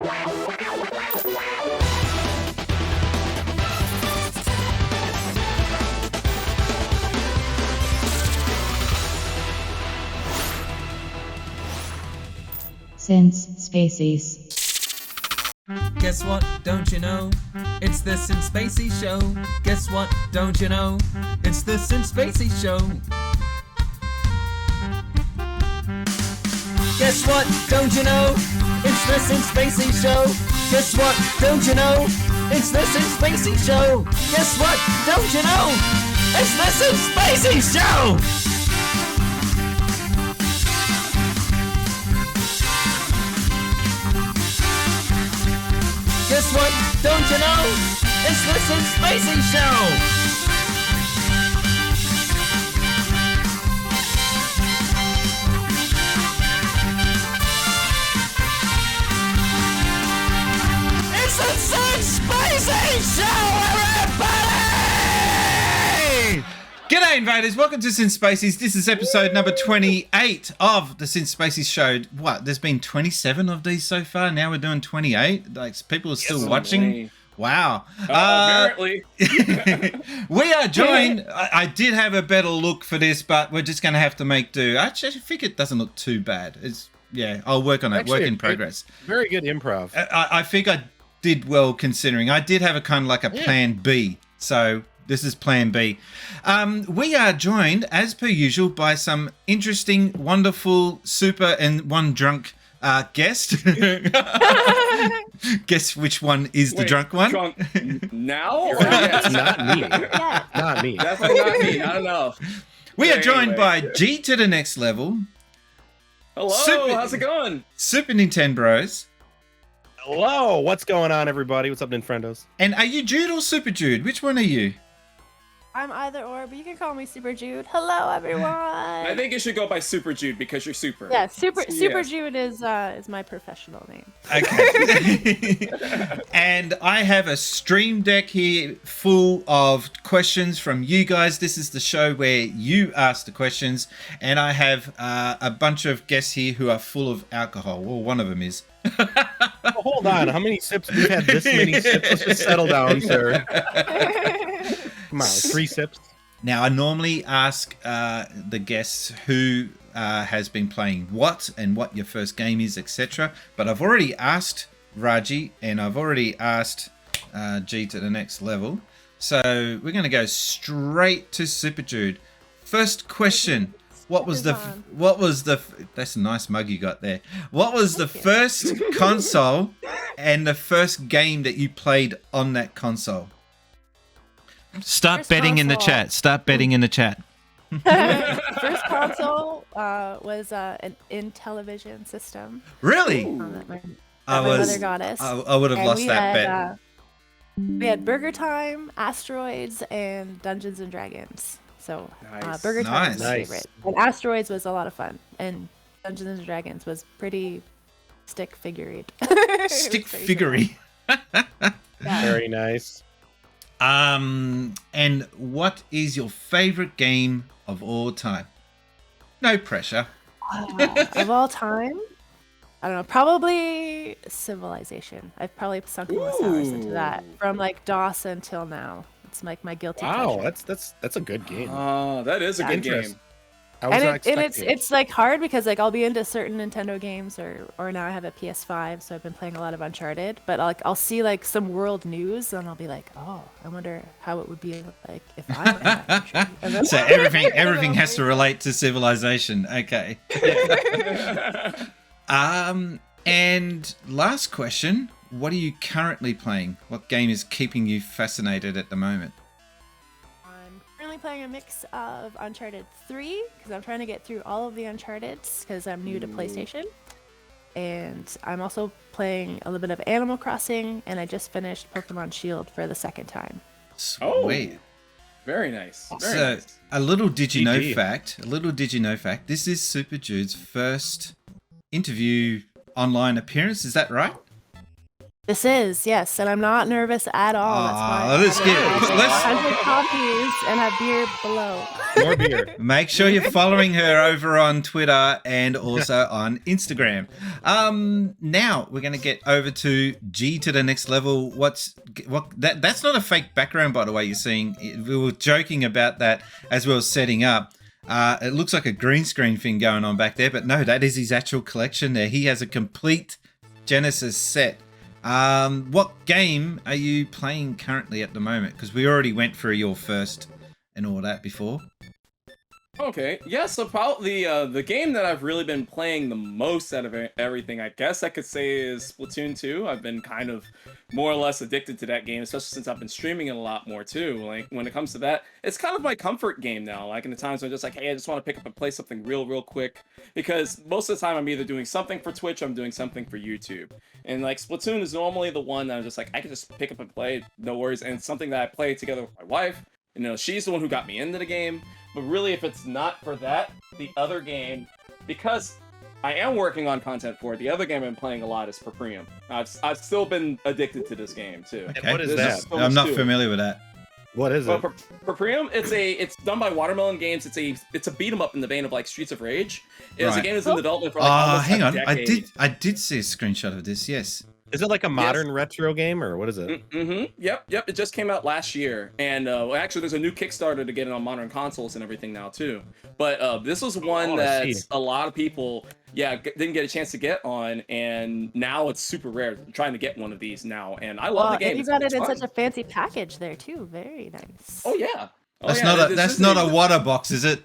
Since Spacies. Guess what? Don't you know? It's the Since Spacies Show. Guess what? Don't you know? It's the Since Spacies Show. Guess what? Don't you know? It's the Since Spacies Show. Guess what? Don't you know? It's the Since Spacies Show. Guess what? Don't you know? It's the Since Spacies Show. Guess what? Don't you know? It's the Since Spacies Show! It's the Since Spacies Show, everybody! G'day, invaders. Welcome to Since Spacies. This is episode number 28 of the Since Spacies Show. What? There's been 27 of these so far. Now we're doing 28. Like, people are still watching. Wow. Apparently. We are joined. I did have a better look for this, but we're just going to have to make do. Actually, I think it doesn't look too bad. I'll work on it. Actually, work in progress. Very good improv. I think I did well considering. I did have a kind of like a plan B. So this is plan B. We are joined, as per usual, by some interesting, wonderful, super, and one drunk guest. Guess which one is the drunk one? Drunk now? Yes. Not me. Not me. Definitely not me. I don't know. We are joined by GToTheNextLevel. Hello, how's it going? Super Nintendo Bros. Hello, what's going on, everybody? What's up, Ninfrendos? And are you Jude or SuperJoode? Which one are you? I'm either or, but you can call me SuperJoode. Hello, everyone. I think you should go by SuperJoode because you're super. Yeah, SuperJoode is my professional name. Okay. And I have a stream deck here full of questions from you guys. This is the show where you ask the questions, and I have a bunch of guests here who are full of alcohol. Well, one of them is. Hold on, how many sips? We've had this many sips. Let's just settle down, sir. Come on, 3 sips. Now, I normally ask the guests who has been playing what and what your first game is, etc. But I've already asked Raji and I've already asked GToTheNextLevel. So we're going to go straight to SuperJoode. First question. What was the that's a nice mug you got there. What was the first console and the first game that you played on that console? Start betting in the chat. Start betting in the chat. First console was an Intellivision system. Really? My mother got us. I would have lost that bet. We had Burger Time, Asteroids, and Dungeons and Dragons. So Nice. Burger Time was my Nice. favorite. And Asteroids was a lot of fun. And Dungeons and Dragons was pretty stick figurey. Stick figurey. Very nice. And what is your favorite game of all time? No pressure. Of all time? I don't know. Probably Civilization. I've probably sunk the most hours into that. From like DOS until now. It's like my guilty Wow, pleasure. that's a good game. That is a good Interest. game. I was not And expecting it. it's like hard because like I'll be into certain Nintendo games or now I have a PS5, so I've been playing a lot of Uncharted. But I'll see like some world news and I'll be like, oh, I wonder how it would be like if I were in that country. And then- So everything has to relate to Civilization. Okay. And last question, what are you currently playing? What game is keeping you fascinated at the moment? I'm currently playing a mix of Uncharted 3 because I'm trying to get through all of the Uncharteds because I'm new to PlayStation. And I'm also playing a little bit of Animal Crossing, and I just finished Pokemon Shield for the second time. Sweet. Very nice. Very So nice. a little did you know GG. fact. This is SuperJoode's first interview online appearance. Is that right? This is, yes, and I'm not nervous at all. That's why Oh, let's get- let's- 100 copies and have beer below. More beer. Make sure you're following her over on Twitter and also on Instagram. Now we're going to get over to G to the next level. That's not a fake background, by the way. You're seeing. We were joking about that as we were setting up. It looks like a green screen thing going on back there, but no, that is his actual collection there. He has a complete Genesis set. What game are you playing currently at the moment? Because we already went through your first and all that before. Okay, yeah, so probably the game that I've really been playing the most out of everything, I guess I could say, is Splatoon 2. I've been kind of more or less addicted to that game, especially since I've been streaming it a lot more too. Like, when it comes to that, it's kind of my comfort game now. Like, in the times when I'm just like, hey, I just want to pick up and play something real quick. Because most of the time I'm either doing something for Twitch or I'm doing something for YouTube. And like, Splatoon is normally the one that I'm just like, I can just pick up and play, no worries. And it's something that I play together with my wife. You know, she's the one who got me into the game. But really, if it's not for that, the other game, because I am working on content for it, the other game I've been playing a lot is Proprium. I've still been addicted to this game too. And what is There's that? just so I'm much not to it. familiar with that. What is Well, it? Proprium, it's done by Watermelon Games. It's a beat 'em up in the vein of like Streets of Rage. It's a Right. game that's in development for like Oh, almost hang a on. decade. I did see a screenshot of this. Yes. Is it like a modern retro game or what is it? Yep. It just came out last year, and actually, there's a new Kickstarter to get it on modern consoles and everything now too. But this was one that a lot of people, didn't get a chance to get on, and now it's super rare. I'm trying to get one of these now, and I love the game. And you got it It's in fun. such a fancy package there too. Very nice. Oh yeah. Oh, That's yeah, not a this that's is not a water box, is it?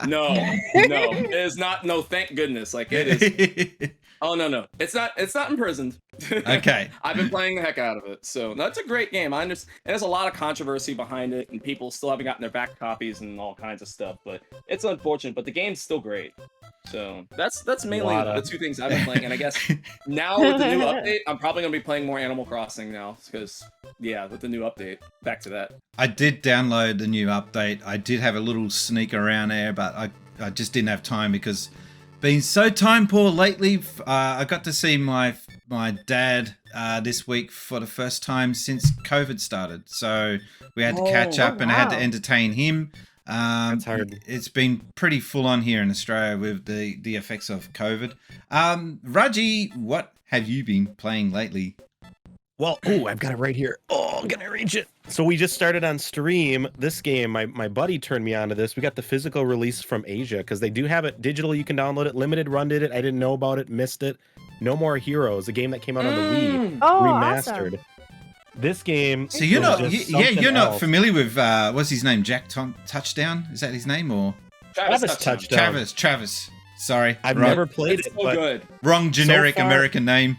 No, it is not. No, thank goodness. Like it is. Oh no, it's not imprisoned. Okay. I've been playing the heck out of it, so that's a great game. I understand. And there's a lot of controversy behind it, and people still haven't gotten their back copies and all kinds of stuff. But it's unfortunate. But the game's still great. So that's mainly the two things I've been playing. And I guess now with the new update, I'm probably gonna be playing more Animal Crossing now, because with the new update, back to that. I did download the new update. I did have a little sneak around there, but I just didn't have time because been so time poor lately. I got to see my dad this week for the first time since COVID started. So we had to catch up and I had to entertain him. That's hard. It's been pretty full on here in Australia with the effects of COVID. Raji, what have you been playing lately? Well, I've got it right here. Oh, can I reach it? So we just started on stream this game. My buddy turned me on to this. We got the physical release from Asia because they do have it digital. You can download it. Limited Run did it. I didn't know about it. Missed it. No More Heroes, a game that came out on the Wii, remastered. Awesome. This game. So you're not, you're not else. familiar with what's his name? Touchdown? Is that his name or Travis Touchdown. Travis. Sorry, I've never played It's it, so but good. wrong generic So far- American name.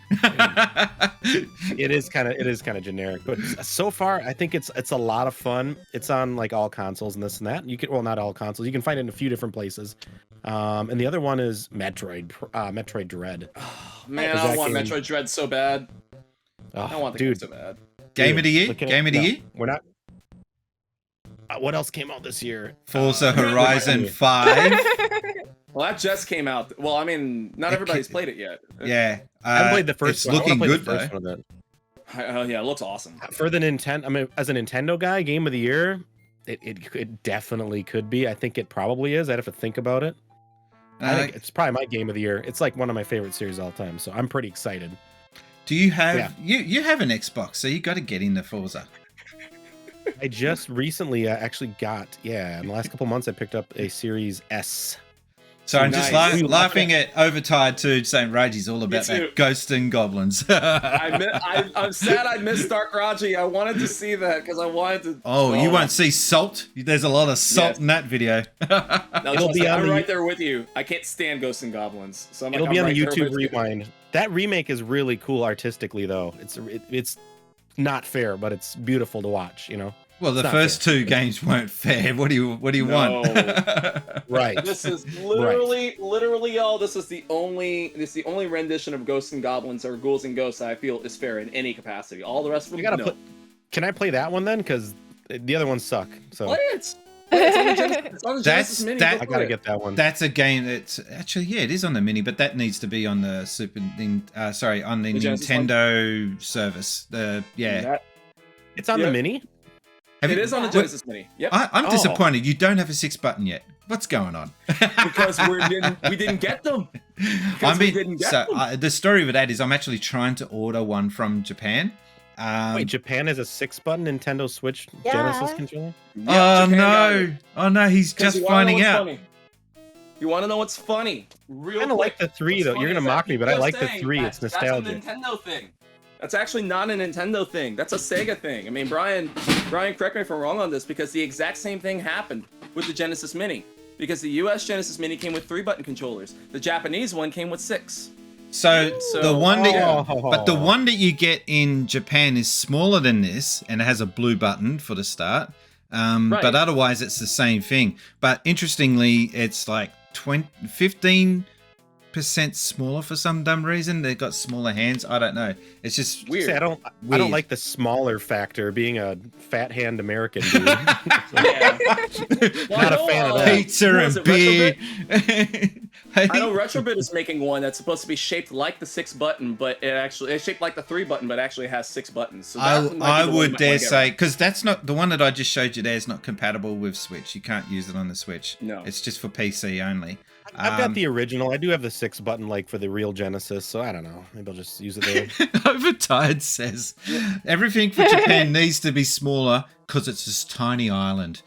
it is kind of generic. But so far, I think it's a lot of fun. It's on like all consoles and this and that. You can not all consoles. You can find it in a few different places. And the other one is Metroid Dread. Oh, man, Is I that want game- Metroid Dread so bad. I want the game so bad. Game of the year? looking at- Game of the no, year? We're not. What else came out this year? Forza Horizon 5. Well, that just came out. Well, I mean, not everybody's played it yet. Yeah. I haven't played the first It's one. I wanna looking play the good first though. one of that. Yeah, it looks awesome. For the Nintendo, I mean, as a Nintendo guy, Game of the Year, it definitely could be. I think it probably is. I'd have to think about it. I think it's probably my Game of the Year. It's like one of my favorite series of all time, so I'm pretty excited. Do you have you have an Xbox, so you got to get into Forza. I just recently actually got, in the last couple months, I picked up a Series S. So I'm just Nice. laughing at Overtired too, saying Raji's all about too. that ghosts and goblins. I'm sad I missed Dark Raji. I wanted to see that because I wanted to. Oh, you won't see salt? There's a lot of salt in that video. No, It'll be on I'm the- right there with you. I can't stand Ghosts and Goblins, so It'll be on the YouTube Rewind. That remake is really cool artistically, though. It's not fair, but it's beautiful to watch. You know. Well, the It's not first two games weren't fair. What do you want? Right. This is literally all. This is the only rendition of Ghosts and Goblins or Ghouls and Ghosts I feel is fair in any capacity. All the rest of them, You gotta no. put. Can I play that one then? Because the other ones suck. So Play it. It's on the Genesis Mini. that- I gotta get that one. That's a game that's actually, yeah, it is on the Mini, but that needs to be on the on the Genesis Nintendo service. It's on the Mini. Have It you- is on the Genesis Mini. Yep. I'm Oh. disappointed. You don't have a 6 button yet. What's going on? Because we didn't get them. I we mean, didn't get so them. the story with that is I'm actually trying to order one from Japan. Wait, Japan has a 6-button Nintendo Switch Yeah. Genesis controller? Yep, oh Japan got it. no! Oh no! He's 'Cause just you wanna know finding what's out. funny? You want to know what's funny? I kind of like the 3 though. You're gonna mock me, but I like the 3. It's nostalgic. That's a Nintendo thing. That's actually not a Nintendo thing. That's a Sega thing. I mean, Brian, correct me if I'm wrong on this, because the exact same thing happened with the Genesis Mini. Because the US Genesis Mini came with 3-button controllers. The Japanese one came with 6. So the one that, Oh. but the one that you get in Japan is smaller than this, and it has a blue button for the start. Right. But otherwise, it's the same thing. But interestingly, it's like 15% smaller for some dumb reason. They've got smaller hands. I don't know. It's just Weird. See, I don't Weird. like the smaller factor. Being a fat hand American dude, Yeah. Not a fan of that. pizza was and it beer. I know Retrobit is making one that's supposed to be shaped like the 6-button, but it's shaped like the 3-button, but actually has 6 buttons. So that might I be the one would you might dare wanna get say, because that's not the one that I just showed you there is not compatible with Switch. You can't use it on the Switch. No. It's just for PC only. I've got the original. I do have the 6-button like for the real Genesis, so I don't know. Maybe I'll just use it there. Overtired says everything for Japan needs to be smaller because it's this tiny island.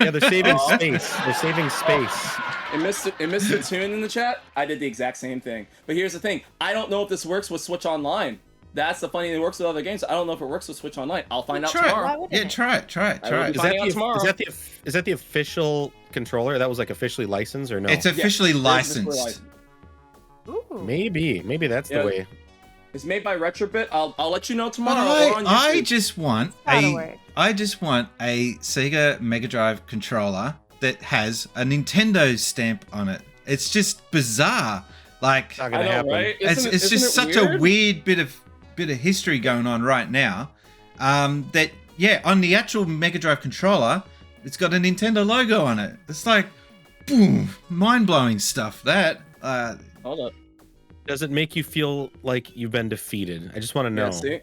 Yeah, they're saving space. They're saving space. And Mr. Tune in the chat, I did the exact same thing. But here's the thing. I don't know if this works with Switch Online. That's the funny thing. It works with other games. I don't know if it works with Switch Online. I'll find out Try it. tomorrow. Why wouldn't Yeah, it? try it. I will be finding out tomorrow. Is that the official controller? That was like officially licensed or no? It's officially Yes, it's licensed. Ooh. Maybe that's Yeah. the way. It's made by Retrobit. I'll let you know But tomorrow. or on I YouTube. just want That'll work. I just want a Sega Mega Drive controller that has a Nintendo stamp on it. It's just bizarre. Like Not I gonna know, happen. right? it's Isn't just it such a weird bit of history going on right now. That on the actual Mega Drive controller, it's got a Nintendo logo on it. It's like, boom, mind-blowing stuff. That Hold up. Does it make you feel like you've been defeated? I just want to know. Yeah, see?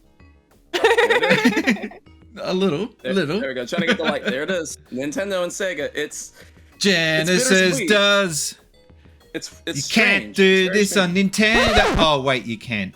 a little. There we go. Trying to get the light. There it is. Nintendo and Sega. It's Genesis bittersweet. does. it's You strange. can't do It's very this on strange. Nintendo. Oh wait, you can.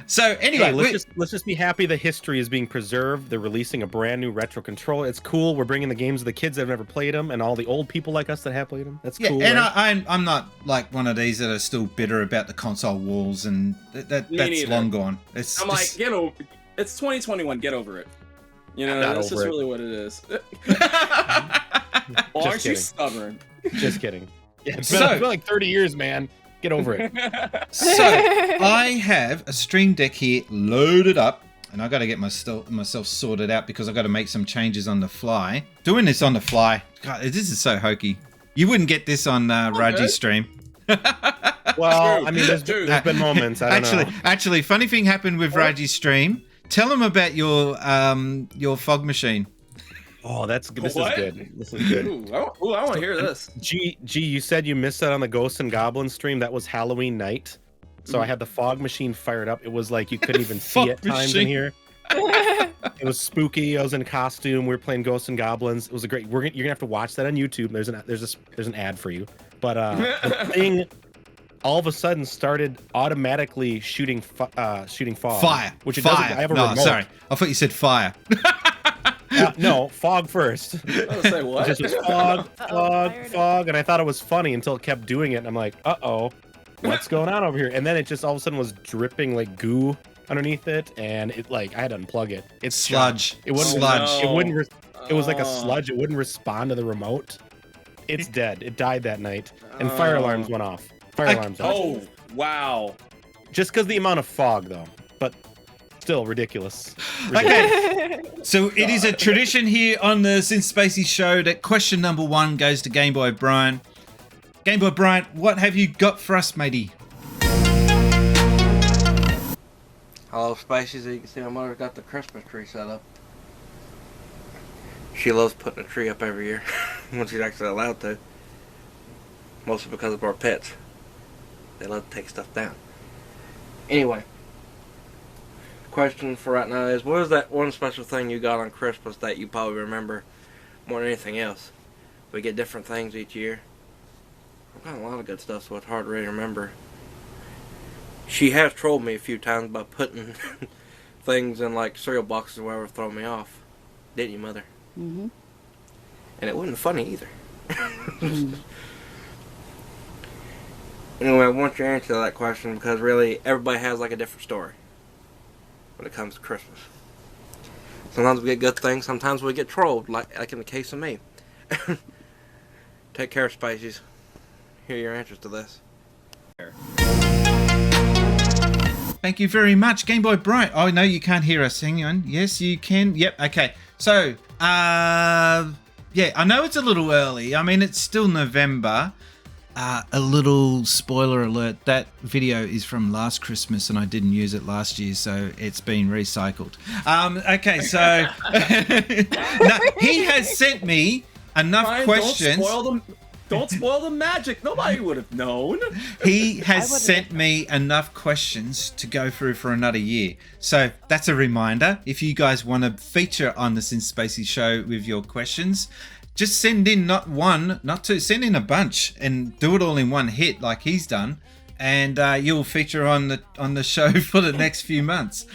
So anyway, Hey, let's just be happy the history is being preserved. They're releasing a brand new retro controller. It's cool. We're bringing the games to the kids that have never played them, and all the old people like us that have played them. That's yeah, cool. and right? I'm not like one of these that are still bitter about the console wars, and Me that's neither. long gone. It's I'm like, get over. It's 2021. Get over it. You know, I'm not that's just over it. really what it is. Just Aren't you kidding. stubborn? Just kidding. Yeah, it's So- been like 30 years, man. Get over it. So I have a Stream Deck here loaded up, and I got to get myself sorted out because I got to make some changes on the fly. Doing this on the fly, God, this is so hokey. You wouldn't get this on Raji's good. stream. Well, I mean, there's True. been moments. I don't know. Actually, funny thing happened with Raji's stream. Tell him about your fog machine. Oh, this What? is good. This is good. Ooh, I want to hear this. G, you said you missed that on the Ghosts and Goblins stream. That was Halloween night. So I had the fog machine fired up. It was like you couldn't even see Fog it times in machine. here. It was spooky. I was in costume. We were playing Ghosts and Goblins. It was a great. You're gonna have to watch that on YouTube. There's an ad for you. But the thing all of a sudden started automatically shooting fog. Fire. Which it fire. doesn't. I have a no, remote. sorry. I thought you said fire. No, fog first. I was say It what? just was fog, Uh-oh, fired up. fog, and I thought it was funny until it kept doing it, and I'm like, uh-oh, what's going on over here? And then it just all of a sudden was dripping like goo underneath it, and it like I had to unplug it. It's Sludge. It wouldn't. Sludge. It wouldn't. It was like a Oh. sludge. It wouldn't respond to the remote. It's dead. It died that night, and fire alarms went off. Fire alarms. Went off. Oh, wow. Just because the amount of fog, though, but still ridiculous. Okay. So it is a tradition here on the Since Spacies Show that question number 1 goes to Game Boy Brian. Game Boy Brian, what have you got for us, matey? Hello, Spacies. As you can see, my mother's got the Christmas tree set up. She loves putting a tree up every year when she's actually allowed to. Mostly because of our pets. They love to take stuff down. Anyway, question for right now is, what is that one special thing you got on Christmas that you probably remember more than anything else? We get different things each year. I've got a lot of good stuff, so it's hard to really remember. She has trolled me a few times by putting things in like cereal boxes or whatever, throw me off. Didn't you, Mother? Mm-hmm. And it wasn't funny either. Anyway, I want your answer to that question because really everybody has like a different story when it comes to Christmas. Sometimes we get good things, sometimes we get trolled, like in the case of me. Take care, Spacies. Hear your answers to this. Thank you very much, Game Boy Bright. Oh, no, you can't hear us. Hang on. Yes, you can. Yep, okay. So, yeah, I know it's a little early. I mean, it's still November. A little spoiler alert, that video is from last Christmas and I didn't use it last year, so it's been recycled. Okay, so no, he has sent me enough Ryan, questions. Don't spoil the magic. Nobody would have known. He has sent me enough questions to go through for another year. So that's a reminder. If you guys want to feature on the Since Spacies Show with your questions, just send in not one, not two, send in a bunch and do it all in one hit like he's done. And you'll feature on the show for the next few months.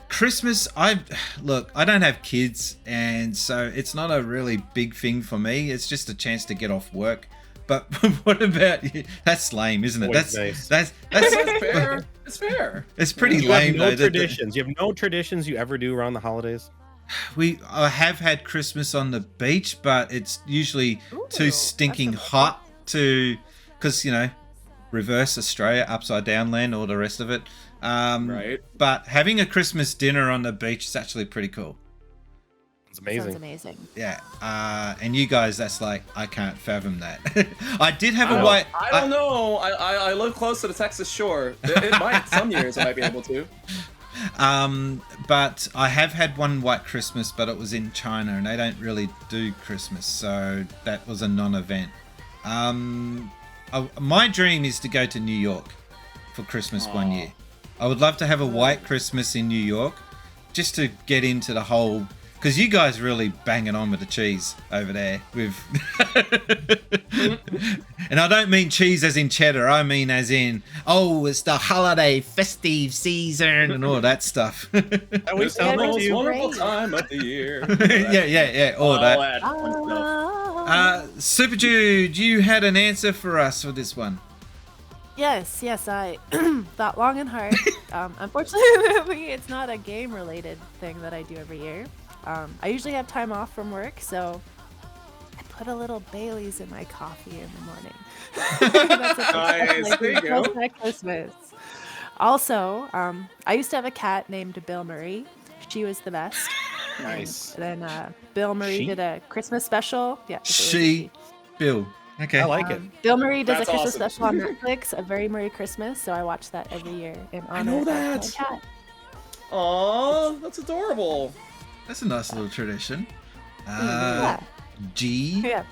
Christmas, I don't have kids, and so it's not a really big thing for me. It's just a chance to get off work. But what about you? That's lame, isn't it? That's nice. that's fair. It's fair. It's pretty You lame have no though. traditions. You have no traditions you ever do around the holidays? I have had Christmas on the beach, but it's usually too stinking hot because reverse Australia, upside down land, all the rest of it. Right. But having a Christmas dinner on the beach is actually pretty cool. It's amazing. Sounds amazing. Yeah. And you guys, that's like, I can't fathom that. I did have a white. I don't know. I live close to the Texas shore. It might. Some years I might be able to. But I have had one white Christmas, but it was in China and they don't really do Christmas. So that was a non-event. My dream is to go to New York for Christmas one year. I would love to have a white Christmas in New York just to get into the whole, because you guys really banging on with the cheese over there with and I don't mean cheese as in cheddar, I mean as in it's the holiday festive season and all that stuff. It's the most wonderful time of the year. yeah, all that. Fun stuff. SuperJoode, you had an answer for us for this one. Yes, I thought long and hard. Unfortunately, it's not a game-related thing that I do every year. I usually have time off from work, so I put a little Bailey's in my coffee in the morning. That's a Nice, there you go. at Christmas. Also, I used to have a cat named Bill Murray. She was the best. Nice. And then Bill Murray She? did a Christmas special. Yeah, it was a She, Bill. Okay. I like it. Bill Murray does That's a Christmas awesome. special on Netflix, A Very Merry Christmas, so I watch that every year in honor know of my that. cat. Aw, that's adorable. That's a nice little tradition. Yeah. G. Yeah.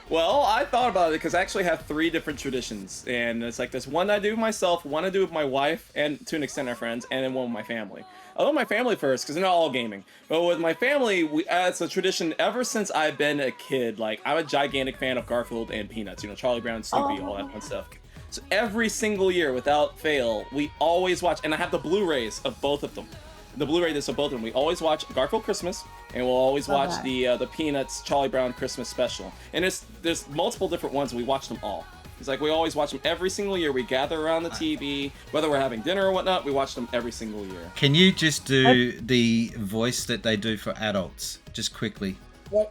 Well, I thought about it because I actually have 3 different traditions, and it's like this one I do with myself, one I do with my wife, and to an extent our friends, and then one with my family. I'll go with my family first because they're not all gaming. But with my family, it's a tradition ever since I've been a kid. Like, I'm a gigantic fan of Garfield and Peanuts, Charlie Brown, Snoopy, all that fun stuff. So every single year, without fail, we always watch, and I have the Blu-rays of both of them. The Blu-ray disc of both of them. We always watch Garfield Christmas, and we'll always watch the Peanuts Charlie Brown Christmas special. And there's multiple different ones, and we watch them all. It's like we always watch them every single year. We gather around the TV, whether we're having dinner or whatnot, we watch them every single year. Can you just do the voice that they do for adults, just quickly? Yeah,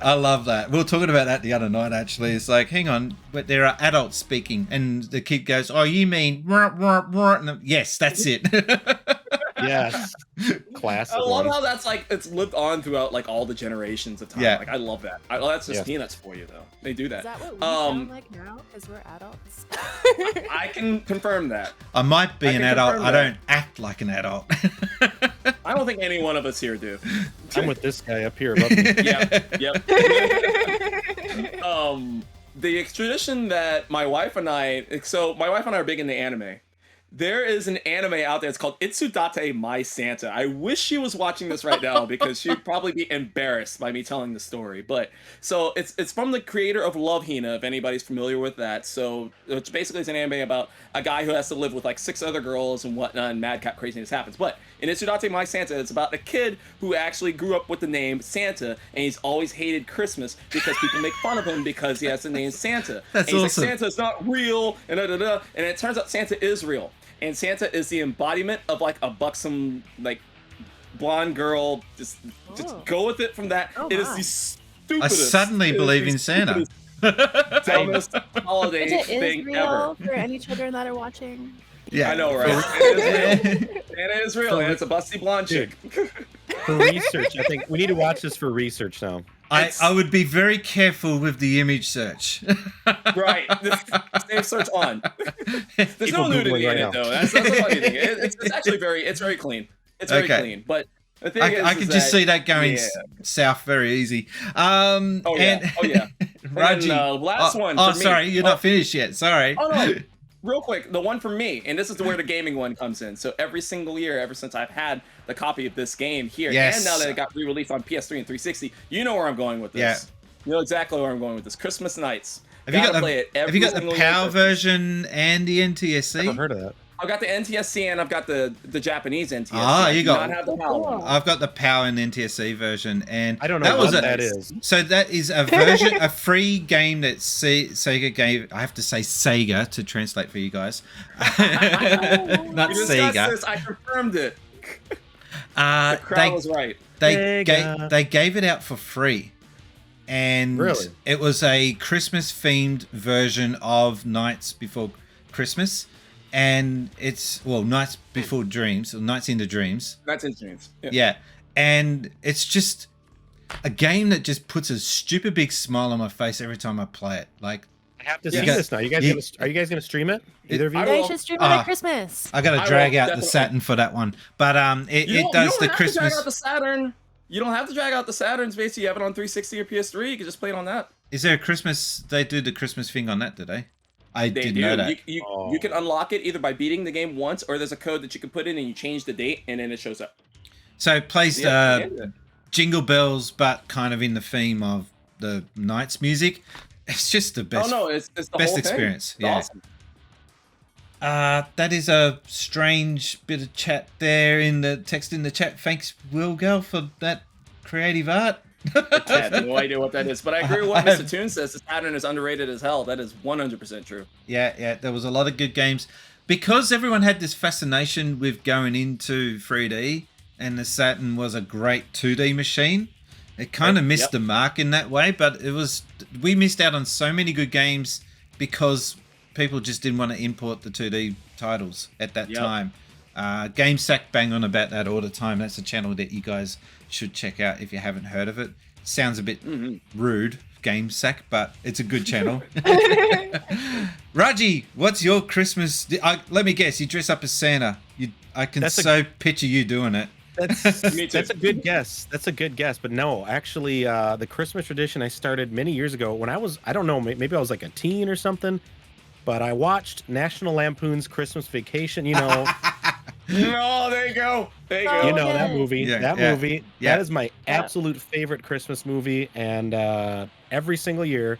I love that. We were talking about that the other night, actually. It's like, hang on, but there are adults speaking, and the kid goes, "Oh, you mean?" And yes, that's it. Yes. Classic. I love one. how that's like it's lived on throughout like all the generations of time. Yeah. Like I love that. That's just Yeah. peanuts for you though. They do that. Is that what we sound like now? Because we're adults. I can confirm that. I might be I an can adult. confirm I that. don't act like an adult. I don't think any one of us here do. I'm with this guy up here above me. Yep. The tradition that my wife and I are big into anime. There is an anime out there. It's called Itsudate My Santa. I wish she was watching this right now because she'd probably be embarrassed by me telling the story. But so it's from the creator of Love Hina, if anybody's familiar with that. So it's basically an anime about a guy who has to live with like 6 other girls and whatnot, and madcap craziness happens. But in Itsudate My Santa, it's about a kid who actually grew up with the name Santa, and he's always hated Christmas because people make fun of him because he has the name Santa. That's and he's awesome. like, Santa's not real, and and it turns out Santa is real. And Santa is the embodiment of like a buxom, like blonde girl. Just go with it from that. Oh it is my. the I stupidest. suddenly it is believe the in Santa. stupidest, dumbest holiday It is thing real ever. for any children that are watching. Yeah, I know, right? Santa is real, and it's a busty blonde chick. For research, I think we need to watch this for research now. I would be very careful with the image search. Right. Save search on. There's People no nudity Googling right in it now. though. That's the funny thing. It's actually very clean. It's very Okay. clean. But the thing I is can just see that going yeah. south very easy. Oh yeah. And Oh yeah. Raji, And then, last one. Oh, for me. sorry, you're not finished yet. Sorry. Oh no. Real quick, the one for me, and this is where the gaming one comes in. So every single year, ever since I've had the copy of this game here, Yes. and now that it got re-released on PS3 and 360, you know where I'm going with this. Yeah. You know exactly where I'm going with this. Christmas Nights. Have you got play it the every Have you got the single year. PAL version and the NTSC? Never heard of that. I've got the NTSC and I've got the Japanese NTSC. Ah, I you do got- not have the PAL one. I've got the PAL and NTSC version, and I don't know what that is. So that is a version, a free game that Sega gave. I have to say Sega to translate for you guys, not We discussed Sega. this. I confirmed it. The crowd was right. Sega. They gave it out for free, and Really? it was a Christmas themed version of Nights Before Christmas, and it's Nights Before Dreams or Nights into Dreams. That's interesting. Yeah, and it's just a game that just puts a stupid big smile on my face every time I play it. Like, I have to Yeah. see this now. Are you guys gonna stream it? Either of you? I Yeah, will- you should stream it at Christmas. I got to I drag will out the definitely- Saturn for that one, but it does the Have to drag Christmas. out the Saturn. You don't have to drag out the Saturn space. You have it on 360 or PS3. You can just play it on that. Is there a Christmas? They do the Christmas thing on that, did they? I They didn't do. know that. You can unlock it either by beating the game once, or there's a code that you can put in and you change the date, and then it shows up. So it plays Yeah. Jingle Bells, but kind of in the theme of the Nights music. It's just the best. Oh no, it's the best whole experience, Thing. yeah. It's awesome. That is a strange bit of chat there in the text in the chat. Thanks, Will Girl, for that creative art. I have no idea what that is, but I agree with what Mr. Toon says. The Saturn is underrated as hell. That is 100% true. Yeah, there was a lot of good games. Because everyone had this fascination with going into 3D, and the Saturn was a great 2D machine, it kind of missed the mark in that way, but we missed out on so many good games because people just didn't want to import the 2D titles at that time. GameSack bang on about that all the time. That's a channel that you guys should check out if you haven't heard of it. Sounds a bit rude, GameSack, but it's a good channel. Raji, what's your Christmas? Let me guess, you dress up as Santa. I can picture you doing it. Me too. That's a good guess. That's a good guess. But no, actually, the Christmas tradition I started many years ago when I don't know, maybe I was like a teen or something, but I watched National Lampoon's Christmas Vacation, you know. No, there you go. There you go. You know that movie. Yeah. That is my absolute favorite Christmas movie. And every single year,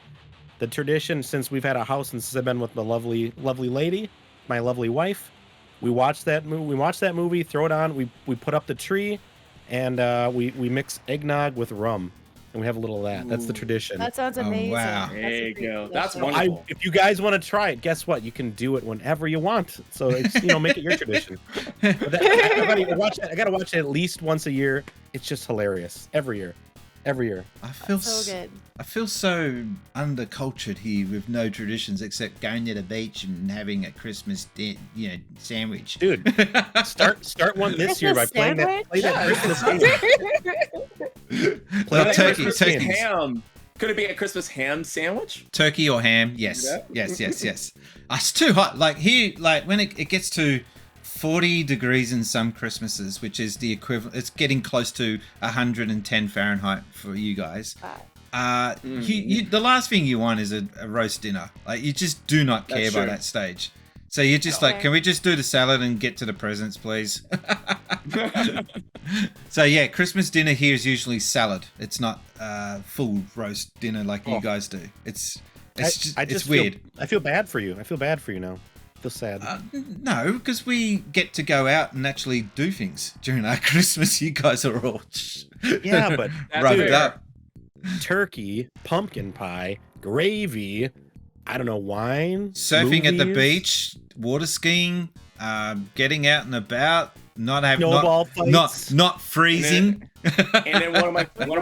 the tradition, since we've had a house and since I've been with my lovely lady, my lovely wife, we watch that movie, throw it on, we put up the tree, and we mix eggnog with rum, and we have a little of that. That's the tradition. That sounds amazing. wow. There you go. That's tradition. wonderful. If you guys want to try it, guess what? You can do it whenever you want. So it's make it your tradition. But I gotta watch it at least once a year. It's just hilarious every year. every year. I feel So good. I feel so undercultured here with no traditions except going to the beach and having a Christmas sandwich. Dude, start one this year by playing that Christmas game. Well, turkey. Ham. Could it be a Christmas ham sandwich? Turkey or ham? Yes. Yes. It's too hot. Like here, like when it gets to 40 degrees in some Christmases, which is the equivalent. It's getting close to 110 Fahrenheit for you guys. The last thing you want is a roast dinner. Like you just do not care by that stage. So you're just like, can we just do the salad and get to the presents, please? So yeah, Christmas dinner here is usually salad. It's not full roast dinner like you guys do. It's weird. I feel bad for you. I feel bad for you now. I feel sad. No, because we get to go out and actually do things during our Christmas. You guys are all but rubbed up. Turkey, pumpkin pie, gravy, I don't know, wine, surfing movies, at the beach, water skiing, getting out and about, not freezing. And then one of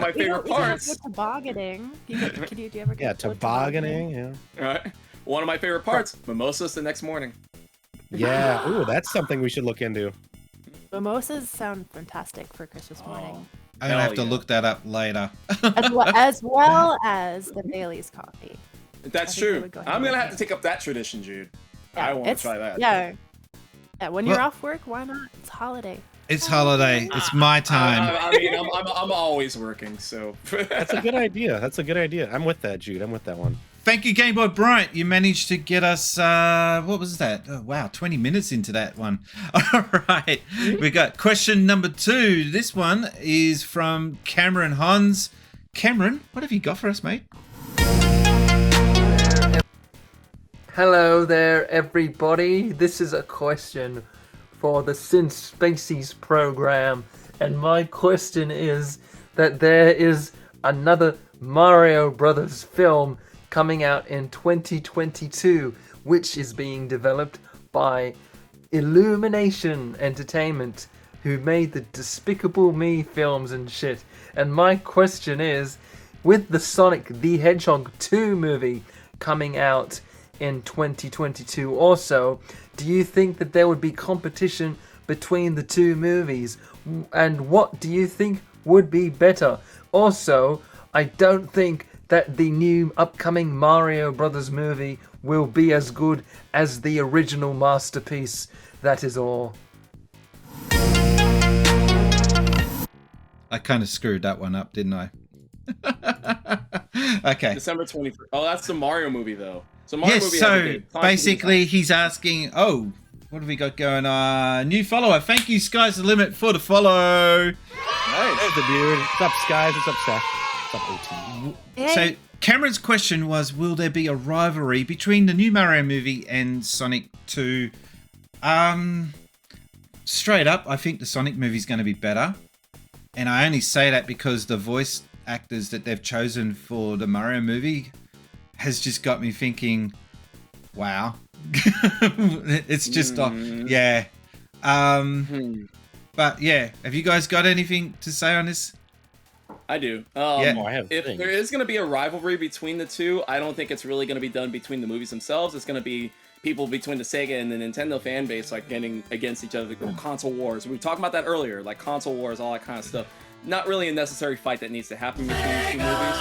my favorite parts. Tobogganing. Do you ever go tobogganing? Yeah. All right. One of my favorite parts: mimosas the next morning. Yeah. Ooh, that's something we should look into. Mimosas sound fantastic for Christmas morning. I'm gonna have to look that up later. as well as the Bailey's coffee. That's true. I'm gonna have to take up that tradition, Jude. Yeah, I want to try that. Yeah. When you're off work, why not? It's holiday. It's holiday. It's my time. I'm always working, so. That's a good idea. I'm with that, Jude. I'm with that one. Thank you, Game Boy Bryant. You managed to get us, what was that? Oh, wow, 20 minutes into that one. All right. We got question number 2. This one is from Cameron Hans. Cameron, what have you got for us, mate? Hello there, everybody. This is a question for the Since Spacies program. And my question is that there is another Mario Brothers film coming out in 2022, which is being developed by Illumination Entertainment, who made the Despicable Me films and shit. And my question is, with the Sonic the Hedgehog 2 movie coming out in 2022 also, do you think that there would be competition between the two movies? And what do you think would be better? Also, I don't think that the new upcoming Mario Brothers movie will be as good as the original masterpiece. That is all. I kind of screwed that one up, didn't I? Okay. December 23rd. Oh, that's the Mario movie, though. So Mario movie so basically he's asking, what have we got going on? New follower. Thank you, Sky's the Limit, for the follow. Nice. There's the dude. What's up, Skies? What's up, Seth? What's up, OT? So Cameron's question was, will there be a rivalry between the new Mario movie and Sonic 2? Straight up, I think the Sonic movie is going to be better. And I only say that because the voice actors that they've chosen for the Mario movie has just got me thinking, wow. It's just, yeah. But yeah, have you guys got anything to say on this? I do. I have if things. there is going to be a rivalry between the two, I don't think it's really going to be done between the movies themselves. It's going to be people between the Sega and the Nintendo fan base, like getting against each other, console wars. We were talking about that earlier, like console wars, all that kind of stuff. Not really a necessary fight that needs to happen between the two movies.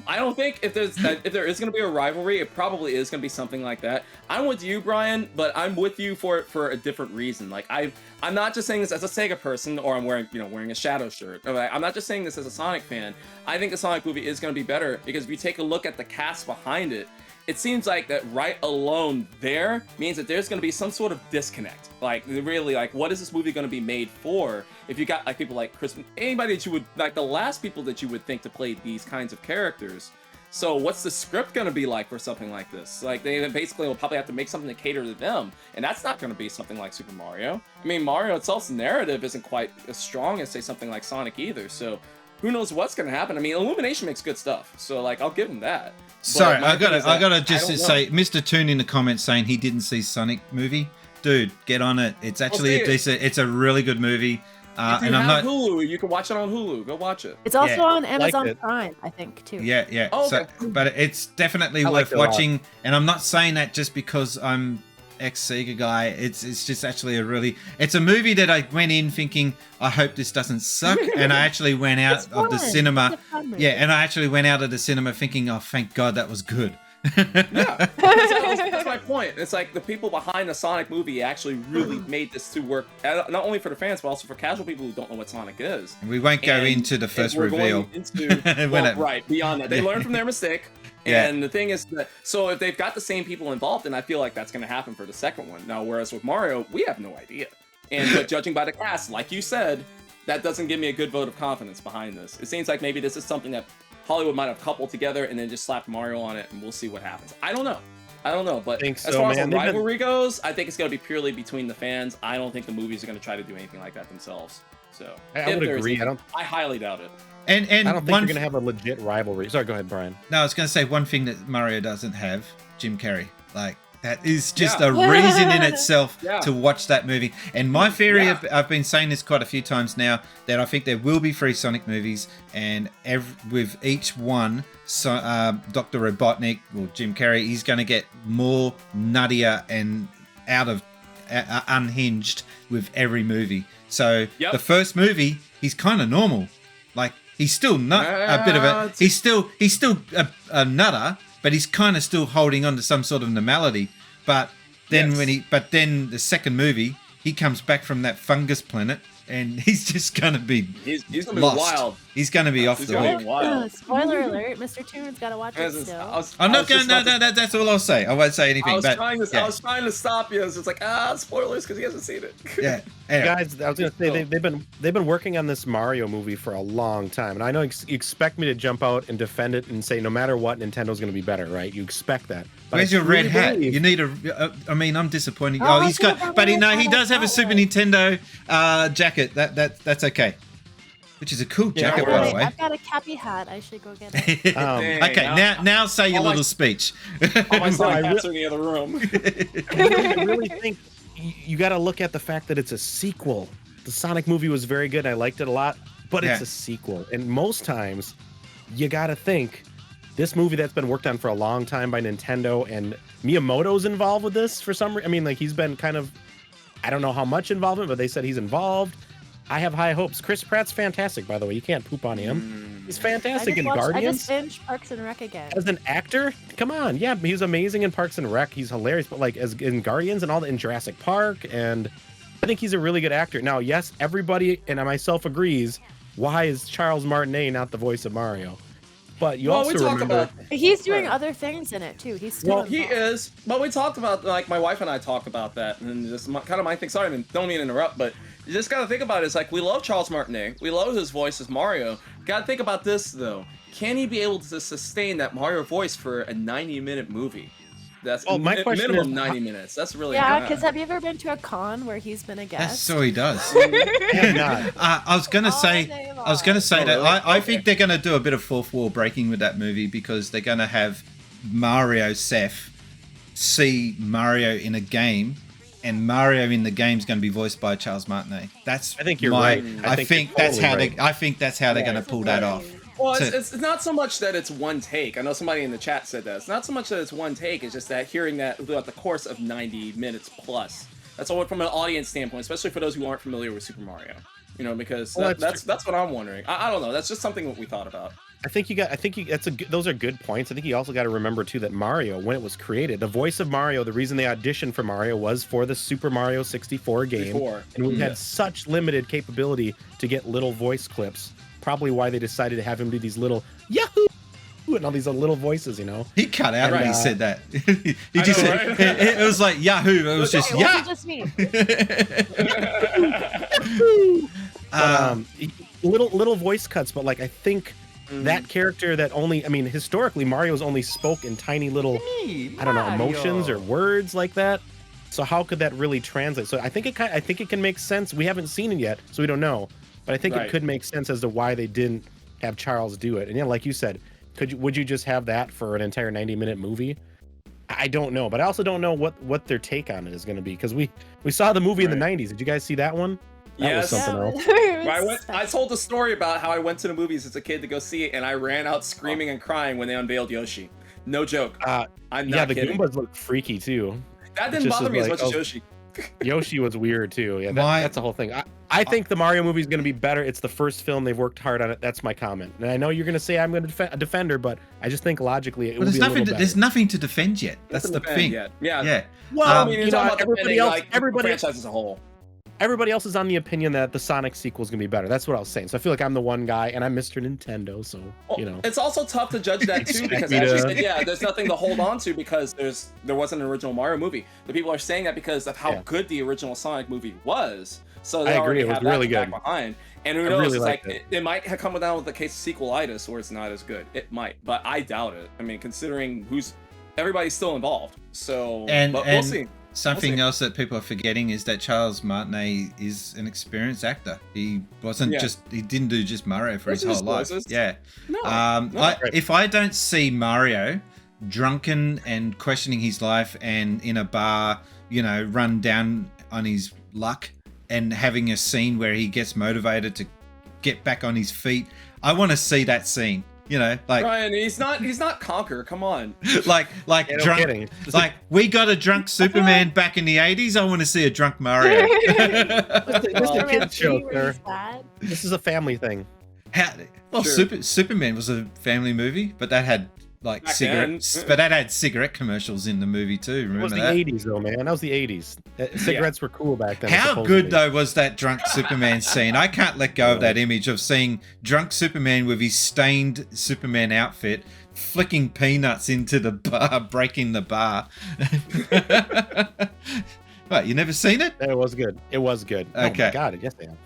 I don't think if there is going to be a rivalry, it probably is going to be something like that. I'm with you, Brian, but I'm with you for a different reason. Like I'm not just saying this as a Sega person, or I'm wearing a Shadow shirt. I'm not just saying this as a Sonic fan. I think the Sonic movie is going to be better because if you take a look at the cast behind it, it seems like that right alone there means that there's going to be some sort of disconnect. Like, really, like, what is this movie going to be made for? If you got, like, people like Chris, anybody that you would, like, the last people that you would think to play these kinds of characters. So what's the script going to be like for something like this? Like, they basically will probably have to make something to cater to them. And that's not going to be something like Super Mario. I mean, Mario itself's narrative isn't quite as strong as, say, something like Sonic either. So who knows what's going to happen? I mean, Illumination makes good stuff. So, like, I'll give them that. Sorry, I gotta just say, Mr. Toon in the comments saying he didn't see Sonic movie. Dude, get on it. It's actually a decent. It's a really good movie. If you and I'm have not. Hulu, you can watch it on Hulu. Go watch it. It's also Yeah. on Amazon it. Prime, I think, too. Yeah. Oh, So, okay. but it's definitely I liked worth it a lot. watching, and I'm not saying that just because I'm ex-Sega guy. It's just actually it's a movie that I went in thinking, I hope this doesn't suck, and I actually went out It's of the fun. cinema. It's a fun movie. Yeah, and I actually went out of the cinema thinking, oh, thank God that was good. Yeah, that's my point. It's like the people behind the Sonic movie actually really made this to work, not only for the fans, but also for casual people who don't know what Sonic is. And we won't go And- into the and first we're reveal. going into, When it- right, beyond that. They learned from their mistake. Yeah. And the thing is that, so if they've got the same people involved, then I feel like that's going to happen for the second one. Now, whereas with Mario, we have no idea. But judging by the cast, like you said, that doesn't give me a good vote of confidence behind this. It seems like maybe this is something that Hollywood might have coupled together and then just slapped Mario on it, and we'll see what happens. I don't know, but think as so, far as man. the They've been- rivalry goes, I think it's going to be purely between the fans. I don't think the movies are going to try to do anything like that themselves. So I if would there is agree. anything, I highly doubt it. And I don't think one you're gonna have a legit rivalry. Sorry, go ahead, Brian. No, I was going to say one thing that Mario doesn't have, Jim Carrey. Like, that is just Yeah. a reason in itself Yeah. to watch that movie. And my theory, Yeah. I've been saying this quite a few times now, that I think there will be 3 Sonic movies, and with each one, Dr. Robotnik, or Jim Carrey, he's going to get more nuttier and out of unhinged with every movie. So Yep. the first movie, he's kind of normal. Like, he's still not a bit of a. He's still a nutter, but he's kind of still holding on to some sort of normality. But then Yes. then the second movie, he comes back from that fungus planet, and he's just gonna be He's going to be lost. wild. He's gonna be off He's the gonna hook. be wild. Spoiler alert, Mr. Toon's got to watch it still. I'm not going. No, that's all I'll say. I won't say anything. I was, but trying to, yeah, I was trying to stop you. It's just like, spoilers because he hasn't seen it. yeah. Anyway. Guys, I was gonna say they've been working on this Mario movie for a long time, and I know you expect me to jump out and defend it and say no matter what, Nintendo's gonna be better, right? You expect that. But Where's I your red truly hat? believe- You need a. I mean, I'm disappointed. Oh, Oh, he's I got. forgot But he about he that. does have a Super Nintendo jacket. That's okay. Which is a cool Yeah, jacket, well, by the way. I've got a cappy hat. I should go get it. Dang, Okay, now say your all my- little speech. All my I Sonic re- hats are in the other room. I really think you got to look at the fact that it's a sequel. The Sonic movie was very good. I liked it a lot, but it's Yeah. a sequel. And most times, you got to think this movie that's been worked on for a long time by Nintendo, and Miyamoto's involved with this for some reason. I mean, like, he's been kind of, I don't know how much involvement, but they said he's involved. I have high hopes. Chris Pratt's fantastic, by the way. You can't poop on him. He's fantastic in I Guardians. just binged Parks and Rec again. As an actor, come on, yeah, he's amazing in Parks and Rec. He's hilarious, but like as in Guardians and all in Jurassic Park, and I think he's a really good actor. Now, yes, everybody and I myself agrees. Why is Charles Martinet not the voice of Mario? But you Well, also we talked remember, about He's doing other things in it too. He's still Well, he involved. is, but we talked about, like, my wife and I talked about that, and just kind of my thing. Sorry, don't mean to interrupt, but you just gotta think about it. It's like, we love Charles Martinet, we love his voice as Mario. Gotta think about this though. Can he be able to sustain that Mario voice for a 90-minute movie? That's Well, my question minimum is- 90 minutes. That's really Yeah, good. because have you ever been to a con where he's been a That's guest? so he does. I have not. I was gonna All say, day I was gonna say long. that Oh, really? I think they're gonna do a bit of fourth wall breaking with that movie, because they're gonna have Mario Seth see Mario in a game, and Mario in the game is going to be voiced by Charles Martinet. That's I think you're my, right. I think that's how totally they. I think that's how they're Yeah. going to pull that off. Well, So- it's not so much that it's one take. I know somebody in the chat said that. It's not so much that it's one take. It's just that hearing that throughout the course of 90 minutes plus. That's all from an audience standpoint, especially for those who aren't familiar with Super Mario. You know, because Well, that's what I'm wondering. I don't know. That's just something that we thought about. Those are good points. I think you also got to remember too that Mario, when it was created, the voice of Mario, the reason they auditioned for Mario was for the Super Mario 64 game. Before. And we Yeah. had such limited capability to get little voice clips. Probably why they decided to have him do these little Yahoo and all these little voices, you know. He cut out when he Right. said that. he I just know, said, right? it was like Yahoo. It was just It wasn't yeah. just me. But, little voice cuts, but like I think that character that only, I mean, historically Mario's only spoke in tiny little, I don't know, emotions or words like that. So how could that really translate? So I think it can make sense. We haven't seen it yet, so we don't know. But I think Right. it could make sense as to why they didn't have Charles do it. And yeah, like you said, would you just have that for an entire 90-minute movie? I don't know, but I also don't know what their take on it is going to be, because we saw the movie in the 90s. Did you guys see that one? Yes. was something else. I told the story about how I went to the movies as a kid to go see it, and I ran out screaming and crying when they unveiled Yoshi. No joke. I'm not the kidding. Goombas look freaky too. That didn't bother me as much as Yoshi. Yoshi was weird too. Yeah, that's the whole thing. I think the Mario movie is going to be better. It's the first film they've worked hard on it. That's my comment. And I know you're going to say I'm going to a defender, but I just think logically it will be a little better. There's nothing to defend yet. That's the thing. Yeah. Well, I mean, you're talking about everybody else, franchise as a whole. Everybody else is on the opinion that the Sonic sequel is going to be better. That's what I was saying. So I feel like I'm the one guy, and I'm Mr. Nintendo. So it's also tough to judge that too because, as you said, there's nothing to hold on to because there wasn't an original Mario movie. The people are saying that because of how good the original Sonic movie was. So they already have that really back behind. And who knows? Really it might have come down with the case of sequelitis, where it's not as good. It might, but I doubt it. I mean, considering everybody's still involved. So, but we'll see. Something else that people are forgetting is that Charles Martinet is an experienced actor. He wasn't he didn't do just Mario for his whole life. Yeah. No, if I don't see Mario drunken and questioning his life and in a bar, run down on his luck and having a scene where he gets motivated to get back on his feet, I want to see that scene. Ryan, he's not Conquer. Come on. Like drunk. Like we got a drunk Superman back in the 80s. I want to see a drunk Mario. This is a kid's show, sir. This is a family thing. Superman was a family movie, but that had cigarettes. But that had cigarette commercials in the movie too. Remember that? It was the 80s though, man. That was the 80s. Cigarettes were cool back then. How good though was that drunk Superman scene? I can't let go of that image of seeing drunk Superman with his stained Superman outfit flicking peanuts into the bar, breaking the bar. What, you never seen it? It was good. It was good. Okay. Oh my God, yes I am.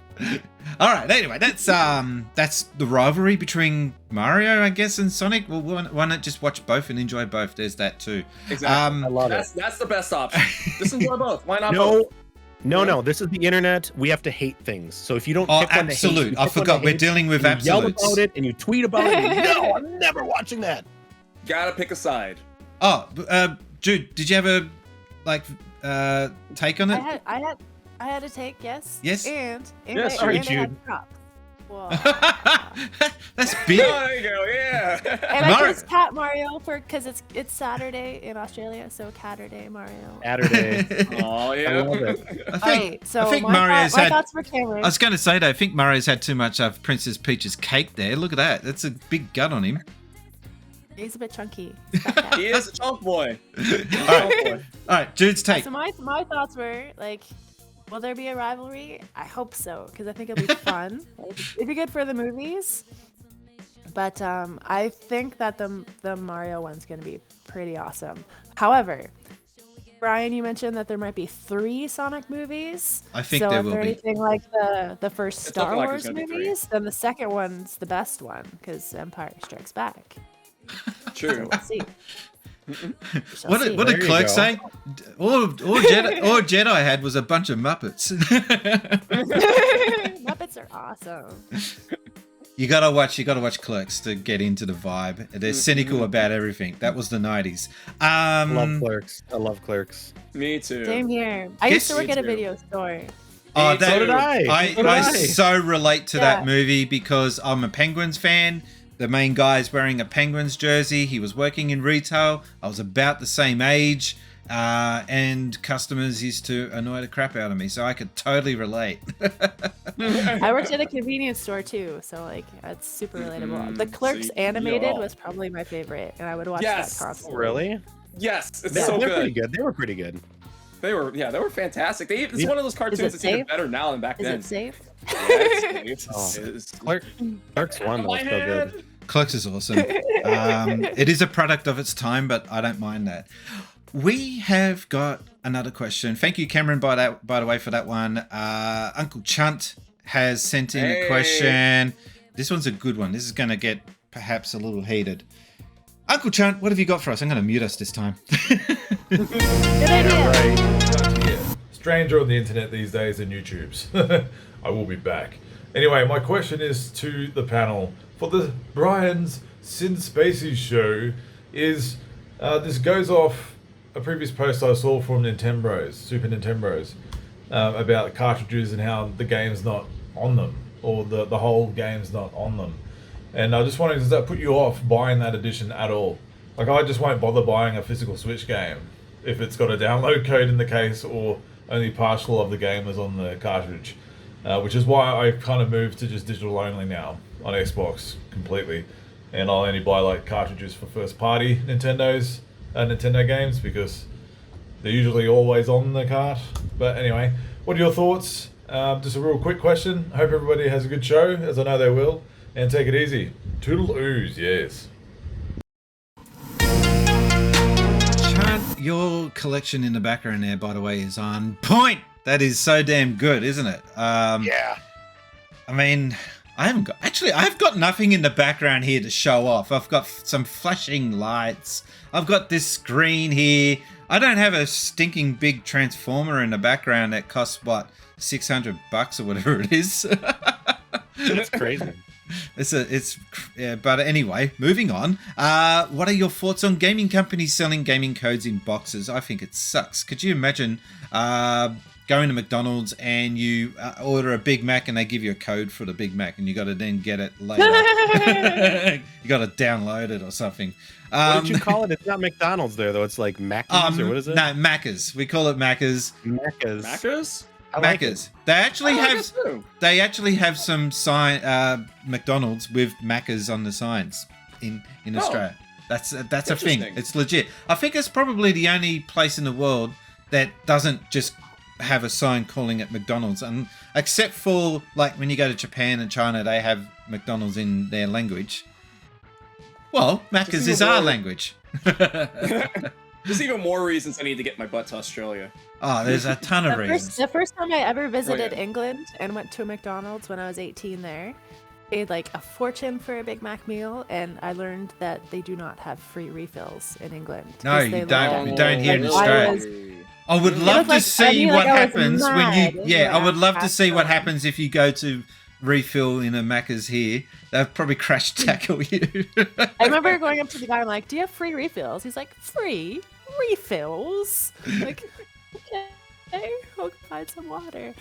All right. Anyway, that's the rivalry between Mario, I guess, and Sonic. Well, why not just watch both and enjoy both? There's that too. Exactly. I love it. That's the best option. Just enjoy both. Why not? No. This is the internet. We have to hate things. So if you don't pick one to hate, I forgot we're dealing with absolutes. Yell about it and you tweet about it. No, I'm never watching that. Gotta pick a side. Oh, Jude, did you have a take on it? I had a take, yes. Yes. And sorry, Jude. Jude. That's big. Oh, there you go. Yeah. And I chose Cat Mario because it's Saturday in Australia, so Catterday Mario. Saturday. Oh yeah. I love it. I think Mario's my had. thoughts were Cameron. I was going to say though, I think Mario's had too much of Princess Peach's cake there. Look at that. That's a big gut on him. He's a bit chunky. He is a chunk boy. All right, Jude's take. So my thoughts were will there be a rivalry? I hope so, because I think it'll be fun. It'd be good for the movies. But I think that the Mario one's going to be pretty awesome. However, Brian, you mentioned that there might be 3 Sonic movies. I think there will be. So if they're anything like the first Star Wars movies, then the second one's the best one, because Empire Strikes Back. True. So we'll see. What did Clerks say? All Jedi had was a bunch of Muppets. Muppets are awesome. You gotta watch Clerks to get into the vibe. They're cynical about everything. That was the 90s. I love Clerks. Me too. Same here. I used to work at a video store. Oh, so did I. I so relate to that movie because I'm a Penguins fan. The main guy's wearing a Penguins jersey. He was working in retail. I was about the same age. And customers used to annoy the crap out of me. So I could totally relate. I worked at a convenience store too. So it's super relatable. The Clerks animated was probably my favorite. And I would watch that constantly. Really? Yes. It's so good. Pretty good. They were pretty good. They were fantastic. It's one of those cartoons that's even better now than back then. Is it safe? Yeah, it's safe. Clerks 1 was so good. Clerks is awesome. It is a product of its time, but I don't mind that. We have got another question. Thank you, Cameron, by the way, for that one. Uncle Chunt has sent in a question. This one's a good one. This is going to get perhaps a little heated. Uncle Chunt, what have you got for us? I'm going to mute us this time. Good idea. Stranger on the internet these days than YouTube's. I will be back. Anyway, my question is to the panel. For the Brian's Since Spacies Show is, this goes off a previous post I saw from Nintembros, Super Nintembros. about cartridges and how the game's not on them, or the whole game's not on them. And I just wondering, does that put you off buying that edition at all? Like, I just won't bother buying a physical Switch game if it's got a download code in the case, or only partial of the game is on the cartridge. Which is why I kind of moved to just digital only now on Xbox completely. And I'll only buy like cartridges for first party Nintendo games, because they're usually always on the cart. But anyway, what are your thoughts? Just a real quick question. I hope everybody has a good show, as I know they will. And take it easy. Toodle-oos, yes. Chant, your collection in the background there, by the way, is on point. That is so damn good, isn't it? Yeah. I mean, I've got nothing in the background here to show off. I've got some flashing lights. I've got this screen here. I don't have a stinking big transformer in the background that costs, what, $600 or whatever it is. That's crazy. But anyway, moving on. What are your thoughts on gaming companies selling gaming codes in boxes? I think it sucks. Could you imagine going to McDonald's and you order a Big Mac and they give you a code for the Big Mac and you got to then get it later? You got to download it or something. What did you call it? It's not McDonald's there though. It's like Macca's or what is it? No, Macca's. We call it Macca's. Macca's? Macca's. They actually have some sign McDonald's with Macca's on the signs in Australia. That's a thing. It's legit. I think it's probably the only place in the world that doesn't just have a sign calling it McDonald's, and except for like when you go to Japan and China, they have McDonald's in their language. Well, Macca's is our language. There's even more reasons I need to get my butt to Australia. Oh, there's a ton of reasons. The first time I ever visited England and went to a McDonald's when I was 18 there, paid like a fortune for a Big Mac meal, and I learned that they do not have free refills in England. No, you don't. You don't here in Australia. I would love to see what happens when you. Yeah, I would love to see what happens if you go to refill in a Macca's here. They'll probably crash tackle you. I remember going up to the guy. I'm like, "Do you have free refills?" He's like, "Free refills?" Like, okay, I'll find some water.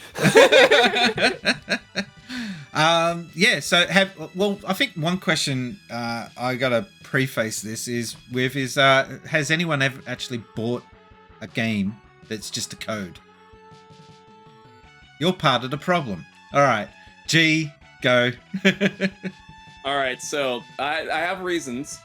Yeah. So I think one question I gotta preface this is has anyone ever actually bought a game that's just a code? You're part of the problem. All right, G, go. All right, so I have reasons.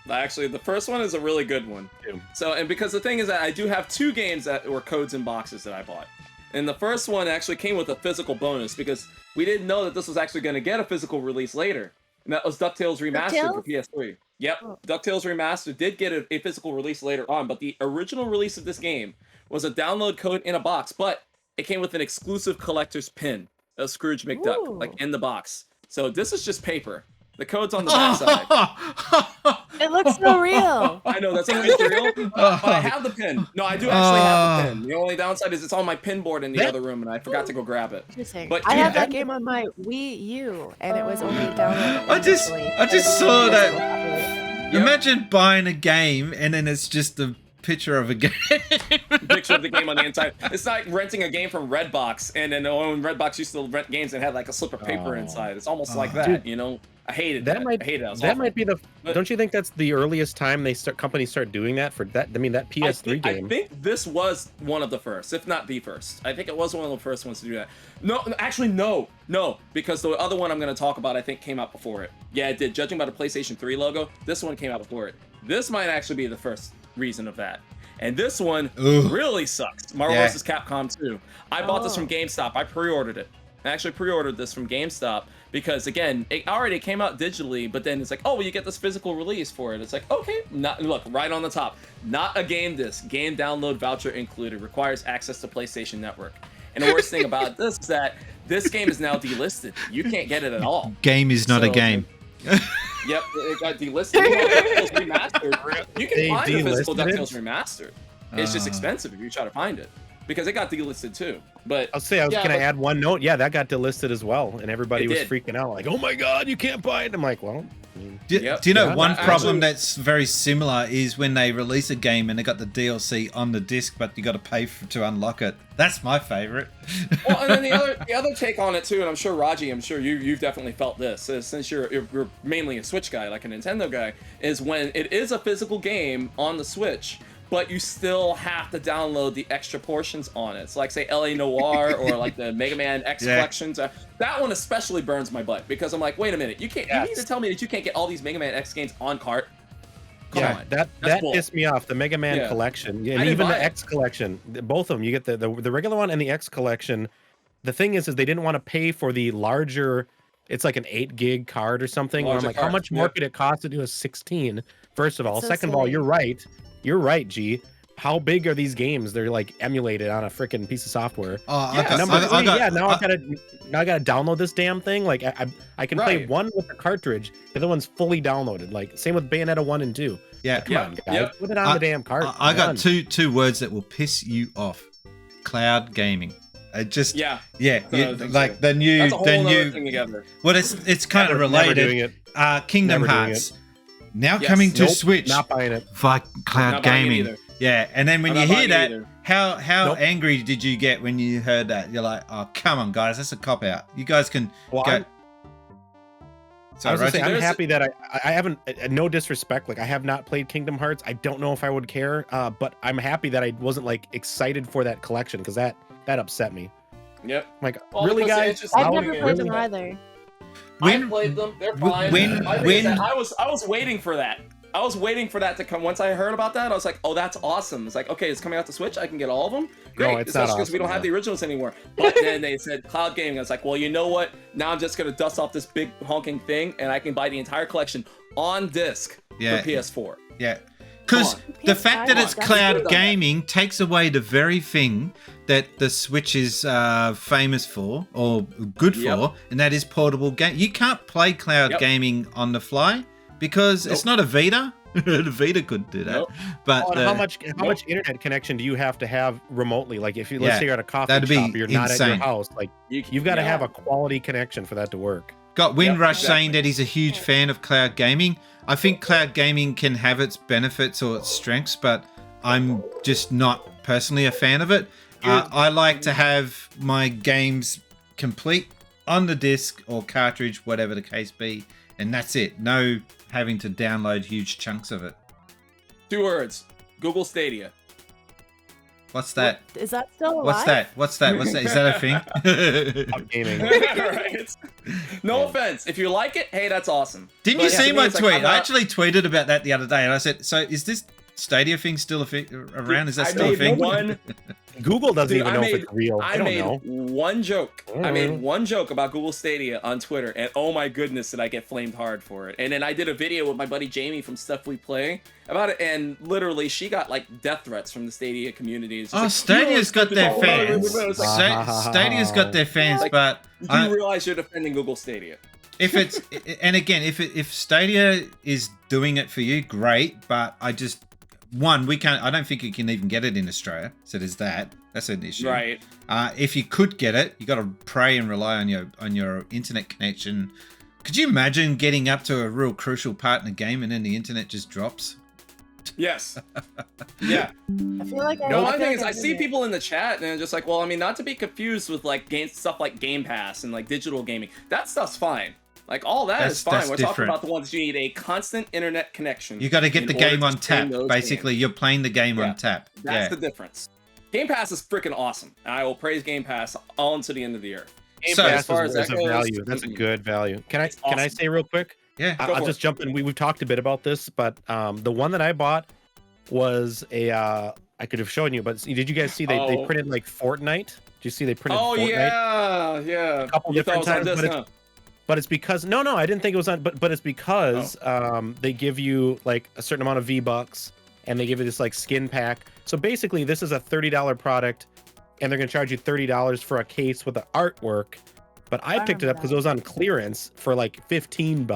Actually, the first one is a really good one. So, and because the thing is that I do have two games that were codes in boxes that I bought. And the first one actually came with a physical bonus because we didn't know that this was actually going to get a physical release later. And that was Ducktales Remastered for PS3. Yep, Ducktales Remastered did get a physical release later on, but the original release of this game was a download code in a box, but it came with an exclusive collector's pin, a Scrooge McDuck, like in the box. So this is just paper. The code's on the backside. It looks so real. I know, that's always real. But I have the pin. No, I do actually have the pin. The only downside is it's on my pin board in the other room, and I forgot to go grab it. Interesting. But I have that game on my Wii U, and it was only downloaded. I just saw that. Yep. Imagine buying a game and then it's just a picture of a game. Picture of the game on the inside. It's like renting a game from Redbox, and then when Redbox used to rent games and had like a slip of paper inside. It's almost like that, dude. you know. I hated that. I hated it. That might be the. Don't you think that's the earliest time companies start doing that for that? I mean, that PS3 game. I think this was one of the first, if not the first. I think it was one of the first ones to do that. No, actually, no, because the other one I'm going to talk about, I think, came out before it. Yeah, it did. Judging by the PlayStation 3 logo, this one came out before it. This might actually be the first reason of that. And this one really sucks. Marvel vs. Capcom 2. I bought this from GameStop. I pre-ordered it. I actually pre-ordered this from GameStop because, again, it already came out digitally, but then it's like, oh, well, you get this physical release for it. It's like, okay, look, right on the top. Not a game disc. Game download voucher included. Requires access to PlayStation Network. And the worst thing about this is that this game is now delisted. You can't get it at all. Game is not a game. Yep, it got delisted. DuckTales Remastered. You can find the physical DuckTales Remastered. It's just expensive if you try to find it. Because it got delisted too. But I was gonna add one note. Yeah, that got delisted as well, and everybody was freaking out, like, "Oh my god, you can't buy it!" I'm like, "Well, Do, Yep. do you know Yeah, one actually- problem that's very similar is when they release a game and they got the DLC on the disc, but you got to pay to unlock it. That's my favorite. Well, and then the other take on it too, and I'm sure Raji, I'm sure you've definitely felt this, is since you're mainly a Switch guy, like a Nintendo guy, is when it is a physical game on the Switch, but you still have to download the extra portions on it. So like say LA Noire or like the Mega Man X collections. That one especially burns my butt because I'm like, wait a minute, you can't. You mean to tell me that you can't get all these Mega Man X games on cart? Come on. That bull. pissed me off. The Mega Man collection, and didn't even buy the it. X collection, both of them. You get the regular one and the X collection. The thing is they didn't want to pay for the larger. It's like an 8 gig card or something. And I'm Larger like, how card, much more could it cost to do a 16? First of all, So second of all, silly. you're right. You're right, G. How big are these games? They're like emulated on a freaking piece of software. Oh, Yeah, Number three, now I gotta download this damn thing. Like I can play Right. one with the cartridge, the other one's fully downloaded. Like same with Bayonetta 1 and 2. Yeah. Come on, guys, Yep. put it on the damn cart. I Come on. got two words that will piss you off. Cloud gaming. It just Yeah. you, thing like too. the new That's a whole the other new thing together. well it's kind of Never doing related. it. Kingdom Never doing Hearts. Now Yes. coming to Nope, Switch Not buying it. via cloud Not buying it gaming. either. Yeah, and then when I'm you not hear buying it that, either. how Nope. angry did you get when you heard that? You're like, oh come on, guys, that's a cop out. You guys can Well, go. I Sorry, was gonna say, Roger? I'm There's- happy that I haven't. No disrespect, like I have not played Kingdom Hearts. I don't know if I would care, but I'm happy that I wasn't like excited for that collection because that upset me. Yep. Like, Well, really, because guys? it's just I've how never we played get them it. either. When- I played them. They're w- fine. when- My thing when- is that I was waiting for that. I was waiting for that to come. Once I heard about that, I was like, "Oh, that's awesome!" It's like, okay, it's coming out to Switch. I can get all of them. Great, No, it's not especially because we don't awesome, have the originals anymore. But then they said cloud gaming. I was like, well, you know what? Now I'm just gonna dust off this big honking thing, and I can buy the entire collection on disc Yeah. for PS4. Yeah. Because Come the on. fact that it's That's cloud good. gaming takes away the very thing that the Switch is famous for or good for, Yep. and that is portable game. You can't play cloud Yep. gaming on the fly because it's not a Vita. The Vita couldn't do that. Nope. But Oh, and how much internet connection do you have to have remotely? Like, if you let's Yeah, say you're at a coffee that'd be shop, you're not at your insane. house. Like, you've got to have a quality connection for that to work. got Windrush Yep, saying that he's a huge fan of cloud gaming. I think cloud gaming can have its benefits or its strengths, but I'm just not personally a fan of it. I like to have my games complete on the disc or cartridge, whatever the case be, and that's it. No having to download huge chunks of it. 2 words: Google Stadia. What's that? Is that still alive? What's that? What's that? What's that? Is that a thing? Cloud gaming. Right. No offense. If you like it, hey, that's awesome. Didn't But you yeah, see to me, my it's like, tweet? I'm I not- actually tweeted about that the other day, and I said, "So is this Stadia thing still around? Is that I still a made thing?" one. Google doesn't Dude, even know if it's real. I I don't made know. one joke. I made Mhm. one joke about Google Stadia on Twitter, and oh my goodness, did I get flamed hard for it. And then I did a video with my buddy Jamie from Stuff We Play about it, and literally she got like death threats from the Stadia community. It's just Oh, like, Stadia's got their fans. It's like, Stadia's got their fans, Like, but you I- do realize you're defending Google Stadia. if it's and again, if Stadia is doing it for you, great. But I just we can't. I don't think you can even get it in Australia. So there's that. That's an issue. Right. If you could get it, you got to pray and rely on your internet connection. Could you imagine getting up to a real crucial part in the game and then the internet just drops? Yes. Yeah. I feel like No, my feel thing like is, I did see it. people in the chat, and they're just like, well, I mean, not to be confused with like stuff like Game Pass and like digital gaming. That stuff's fine. Like all that is fine. That's We're different. talking about the ones that you need a constant internet connection. You got to get in the order game to on stream tap. those Basically, games. you're playing the game Yeah. on tap. That's the difference. Game Pass is freaking awesome, and I will praise Game Pass all into the end of the year. Game So, Pass as far is as a that goes, value. That's a good value. Can I awesome. say real quick? Yeah. Go I'll for just it. jump in. We've talked a bit about this, but the one that I bought was a I could have shown you, but did you guys see they Oh. printed like Fortnite? Did you see they printed Oh Fortnite? yeah. A couple You thought different it was on times, disc, but huh? But it's because no, I didn't think it was on. But it's because they give you like a certain amount of V-Bucks, and they give you this like skin pack. So basically, this is a $30 product, and they're gonna charge you $30 for a case with the artwork. But I picked it up because it was on clearance for like $15.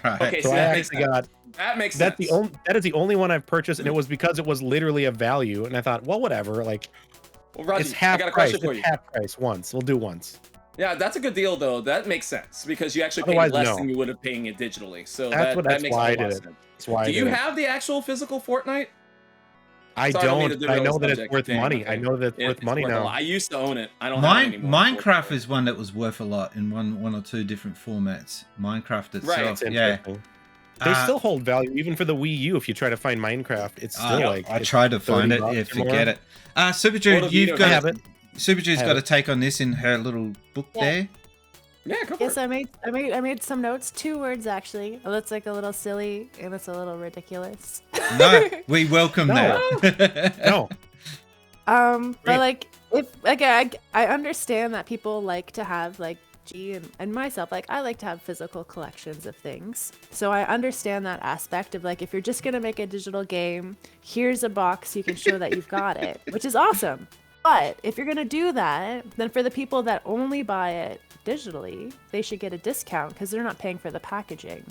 Right. Okay, So see, I that makes actually sense. got That makes sense. that is the only one I've purchased, and it was because it was literally a value. And I thought, well, whatever. Like Well, Raji, it's half I got a price. question for It's you. half price once. We'll do once. Yeah, that's a good deal though. That makes sense because you actually pay Otherwise, less no. than you would have paying it digitally. So That's that makes a why I lot did of it. sense. That's why I Do did you it. have the actual physical Fortnite? I Sorry, I don't mean to don't. I derail know the that it's subject. worth Dang, money. okay. I know that it's worth money a now. lot. I used to own it. I don't have it anymore. Minecraft is one that was worth a lot in one or two different formats. Minecraft itself, Right. It's yeah. interesting. They still hold value even for the Wii U. If you try to find Minecraft, it's still like I it's tried to find it. 30 Yeah, bucks or forget more. it. SuperJoode, What you've have got you have it. SuperJood's Have got a it. take on this in her little book Yeah. there. Yeah, go for Yes, it. I made some notes. 2 words actually. It looks like a little silly and it's a little ridiculous. No, we welcome No. that. No, But Great. like if like I understand that people like to have like and myself, like I like to have physical collections of things. So I understand that aspect of like if you're just gonna make a digital game, here's a box you can show that you've got it, which is awesome. But if you're gonna do that, then for the people that only buy it digitally, they should get a discount because they're not paying for the packaging.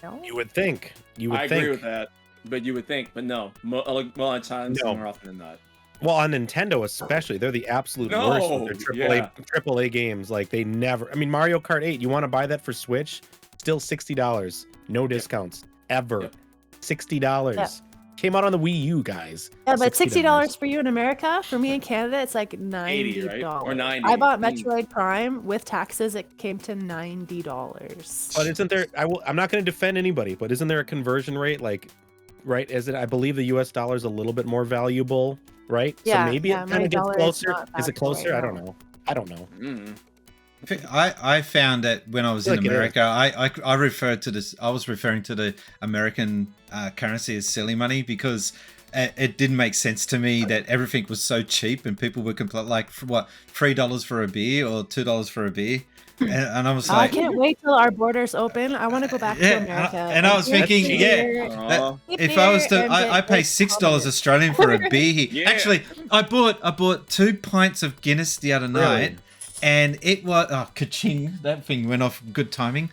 No? you would think. You would I think. agree with that. But you would think, but no. More times No. more often than not. Well, on Nintendo especially, they're the absolute No, worst with their AAA games. Like they never. I mean, Mario Kart 8. You want to buy that for Switch? Still $60. No discounts ever. Yep. $60. Yeah. Came out on the Wii U, guys. Yeah, but $60 for you in America. For me in Canada, it's like $90. 80, right? Or 90. I bought Mm. Metroid Prime with taxes. It came to $90. But isn't there? I'm not going to defend anybody, but isn't there a conversion rate? Like, right? Is it? I believe the U.S. dollar is a little bit more valuable, right? Yeah, So maybe yeah, it my kind of gets dollar is closer. not Is it back away, closer? I don't no. know. I don't know. Mm. I found that when I was I in feel like it is. America, I referred to this. I was referring to the American currency as silly money because it didn't make sense to me that everything was so cheap and people were like for what $3 for a beer or $2 for a beer, and I was I like, can't wait till our borders open. I want to go back to America. and I was get thinking, yeah, beer, Aw. get if I was beer to, and I get pay good $6 comments. Australian for a beer here. Yeah. Actually, I bought 2 pints of Guinness the other night. And it was ka-ching! That thing went off. Good timing.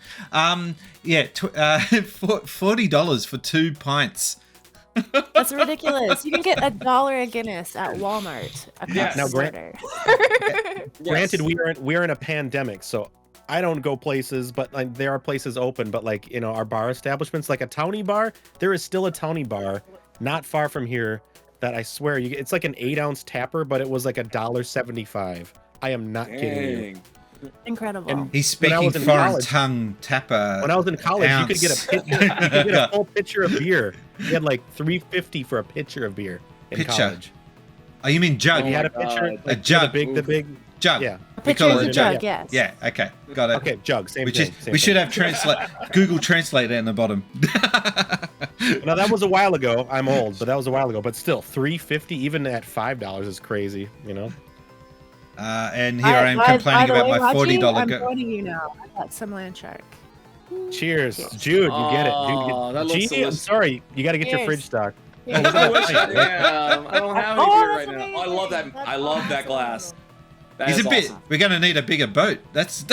$40 for 2 pints. That's ridiculous. You can get $1 a Guinness at Walmart. Yes. Now, Now, Granted, we're in a pandemic, so I don't go places, but like there are places open. But like our bar establishments, like a townie bar, there is still a townie bar not far from here that I swear it's like an 8-ounce tapper, but it was like $1.75. I am not kidding you. Dang. incredible. And He's when I speaking was in foreign college- tongue tapper. When I was in college, you could get ounce. a pitcher, you could get a full pitcher of beer. You had like $3.50 for a pitcher of beer in Pitcher. college. Oh, you mean jug? Oh You had a my pitcher, God. like, A jug. the big, Jug. yeah. A We picture call of it the a jug. jug, yes. Yeah. Okay. Got it. Okay, jug, same We thing. should same we should thing. have translate Google Translate in the bottom. Now that was a while ago. I'm old, but that was a while ago. But still, $3.50 even at $5 is crazy. And here I am complaining about my $40 I'm go. joining you now. I got some land shark. Cheers, Jude. You get it. Aw, that looks Gee, I'm delicious. sorry. You got to get your Cheers. fridge stock. Yeah. I wish I don't have any Oh, beer that's right now. amazing. I love that. That's I love that awesome. glass. That He's is a bit. awesome. We're going to need a bigger boat. That's.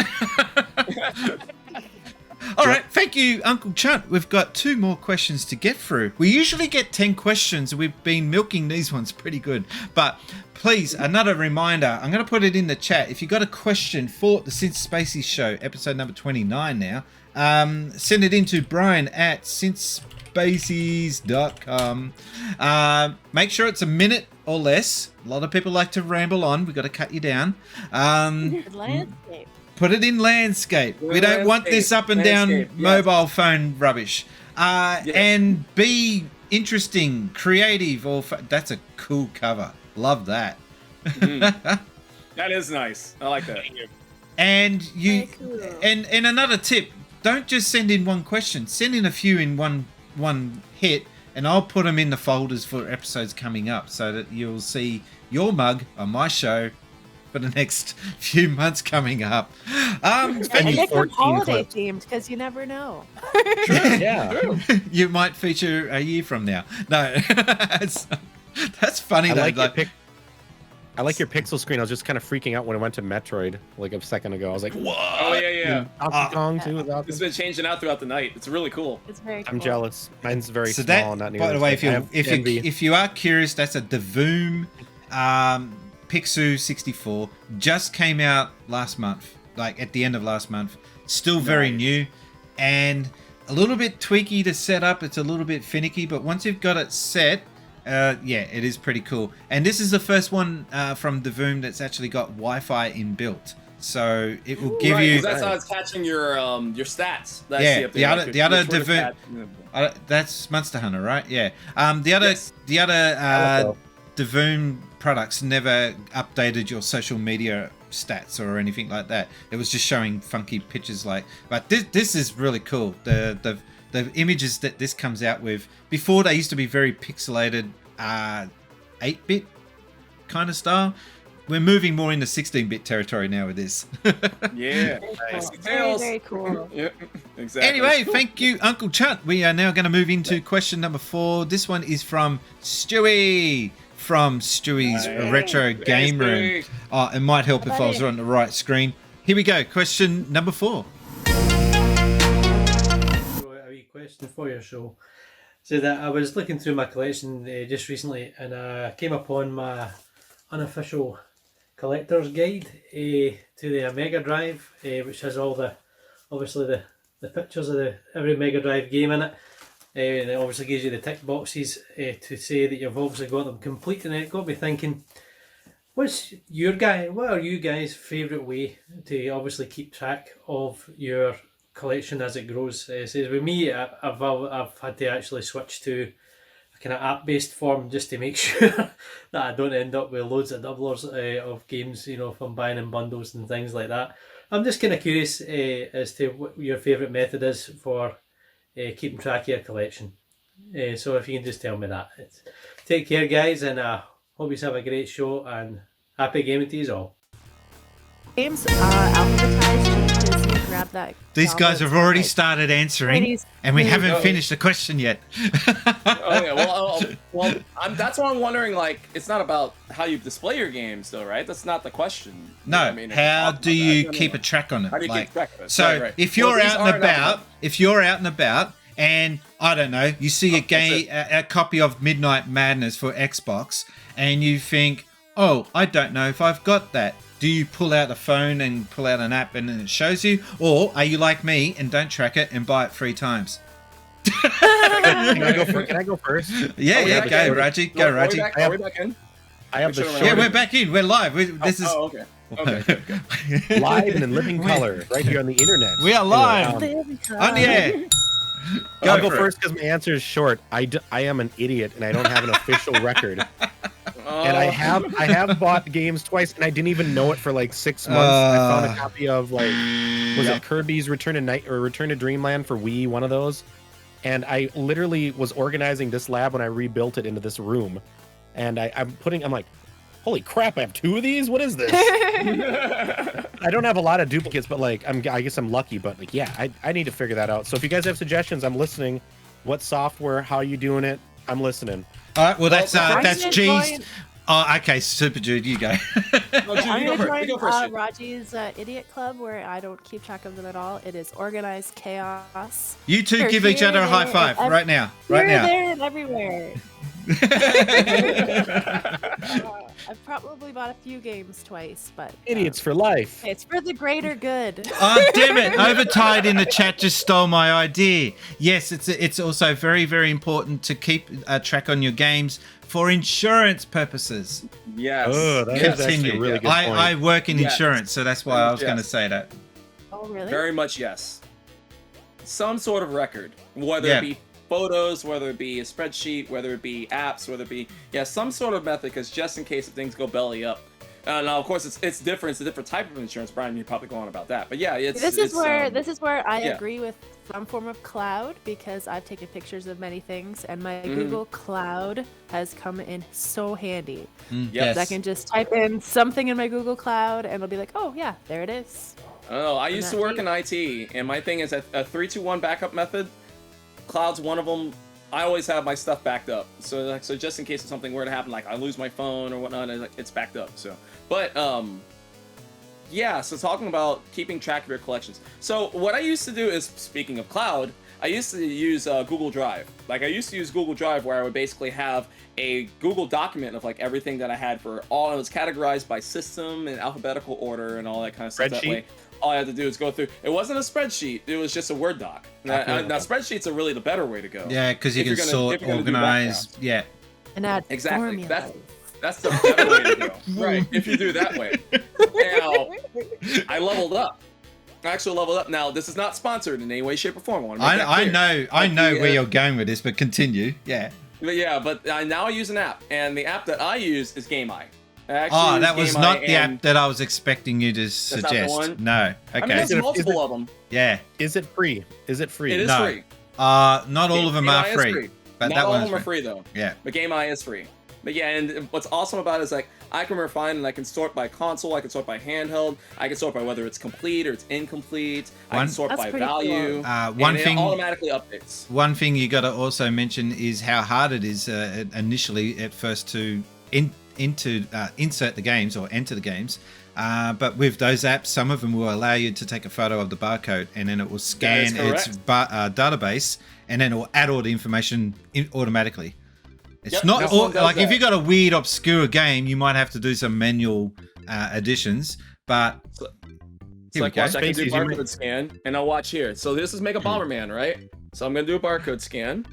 All right, thank you, Uncle Chunt. We've got 2 more questions to get through. We usually get 10 questions, and we've been milking these ones pretty good. But please, another reminder, I'm going to put it in the chat. If you've got a question for the Since Spacies Show, episode number 29 now, send it in to Brian at sincespacies.com. Make sure it's a minute or less. A lot of people like to ramble on. We've got to cut you down. Landscape. Put it in landscape. We don't want this up and down Landscape, yes. mobile phone rubbish. And be interesting, creative, or that's a cool cover. Love that. That is nice. I like that. And you, Very cool. and another tip: don't just send in one question. Send in a few in one hit, and I'll put them in the folders for episodes coming up, so that you'll see your mug on my show for the next few months coming up. And make them 14 holiday clips. themed because you never know. Yeah. You might feature a year from now. No, that's funny I though. like I like your pixel screen. I was just kind of freaking out when I went to Metroid like a second ago. I was like, "Whoa!" Oh yeah. Donkey Kong too. is awesome. It's been changing out throughout the night. It's really cool. It's very cool. I'm jealous. Mine's very So small. that, Not by the way, if I you have envy. if you are curious, that's a Devoom Pixu 64. Just came out last month. like at the end of last month. Still very new and a little bit tweaky to set up. It's a little bit finicky, but once you've got it set, yeah, it is pretty cool. And this is the first one from Devoom that's actually got Wi-Fi inbuilt. So it will give you. That's how it's catching your stats. That I yeah, see up there, the other Devoom. That's Monster Hunter, right? Yeah. The other Devoom products never updated your social media stats or anything like that. It was just showing funky pictures like. But this is really cool. The images that this comes out with. Before they used to be very pixelated, 8-bit kind of style. We're moving more into 16-bit territory now with this. Yeah. Nice. Very, very cool. Yeah, exactly. Anyway, thank you, Uncle Chunt. We are now going to move into question number 4. This one is from Stewie from Stewie's Retro Game Room. It might help if I was on the right screen. Here we go. Question number 4. A wee question for your show. So that I was looking through my collection just recently, and I came upon my unofficial collector's guide to the Mega Drive, which has all the pictures of every Mega Drive game in it, and it obviously gives you the tick boxes to say that you've obviously got them complete. And it got me thinking, what are you guys' favourite way to obviously keep track of your collection as it grows? It says with me, I've had to actually switch to kind of app-based form just to make sure that I don't end up with loads of doublers of games, if I'm buying in bundles and things like that. I'm just kind of curious as to what your favourite method is for keeping track of your collection. So if you can just tell me that. Take care, guys, and hope you have a great show, and happy gaming to you all. Games alphabetized, because you grab that. These guys have already started answering, and we haven't finished the question yet. Well, that's why I'm wondering. Like, it's not about how you display your games, though, right? That's not the question. No. I mean, how do you keep a track on it? How do you keep track of it? So right. if you're out and about, and I don't know, you see a copy of Midnight Madness for Xbox, and you think, oh, I don't know if I've got that. Do you pull out a phone and pull out an app and then it shows you? Or are you like me and don't track it and buy it 3 times? Can I go first? Yeah, go, Raji. Go, Raji. Are we back in? I have the Yeah, we're back in. We're live. Okay. Okay. Good. live and in living color right here on the internet. We are live Anyway, on the air. I'll go first because my answer is short. I am an idiot and I don't have an official record. And I have bought games twice, and I didn't even know it for like 6 months. I found a copy of it Kirby's Return to Dreamland for Wii, one of those. And I literally was organizing this lab when I rebuilt it into this room. And I'm like, holy crap! I have 2 of these. What is this? I don't have a lot of duplicates, but I guess I'm lucky. But I need to figure that out. So if you guys have suggestions, I'm listening. What software? How are you doing it? I'm listening. All right, well, that's G's. Oh, okay, SuperJoode, you go. I'm going to join Raji's Idiot Club, where I don't keep track of them at all. It is organized chaos. You two give each other a high five right now. Right now. There and everywhere. I've probably bought a few games twice, but idiots for life. It's for the greater good. Oh, damn it! Overtide in the chat just stole my idea. Yes, it's also very, very important to keep a track on your games for insurance purposes. Yes. Oh, that is actually a really good point. I work in insurance, so that's why I was going to say that. Oh, really? Very much yes. Some sort of record, whether it be photos, whether it be a spreadsheet, whether it be apps, whether it be some sort of method, because just in case if things go belly up. Now, of course, it's different. It's a different type of insurance. Brian, you're probably going on about that, but this is where I agree with some form of cloud, because I've taken pictures of many things, and my Google Cloud has come in so handy. Yes. I can just type in something in my Google Cloud, and it'll be like, oh yeah, there it is. Oh, I used to work in IT, and my thing is a 3-2-1 backup method. Cloud's one of them. I always have my stuff backed up, so just in case if something were to happen, like I lose my phone or whatnot, it's backed up. So, but so talking about keeping track of your collections. So what I used to do is, speaking of cloud, I used to use Google Drive. I used to use Google Drive, where I would basically have a Google document of everything that I had for all. It was categorized by system in alphabetical order and all that kind of stuff. That way, all I had to do is go through. It wasn't a spreadsheet. It was just a Word doc. Now spreadsheets are really the better way to go. Yeah, because you can sort, organize. Yeah. And add Exactly. formulas. That's the better way to go. Right. If you do that way. Now, I leveled up. I actually leveled up. Now, this is not sponsored in any way, shape, or form. I know where you're going with this, but continue. Yeah. But now I use an app, and the app that I use is GameEye. That was not the app that I was expecting you to suggest. That's not the one? No. Okay. I mean, there's multiple of them. Yeah. Is it free? Is it free? It is No. free. Not all of them are GameEye is free. But Not that all of one's them are free, though. Yeah. But GameEye is free. But yeah, and what's awesome about it is like I can refine and I can sort by console, I can sort by handheld, I can sort by whether it's complete or it's incomplete, I can sort That's by pretty value. cool. One and thing it automatically updates. One thing you got to also mention is how hard it is initially at first to insert the games or enter the games. But with those apps, some of them will allow you to take a photo of the barcode and then it will scan its database and then it will add all the information automatically. It's not all, like if you got a weird, obscure game, you might have to do some manual additions. But here we go. Watch, I can do barcode scan, and I'll watch here. So this is Mega Bomberman, right? So I'm gonna do a barcode scan.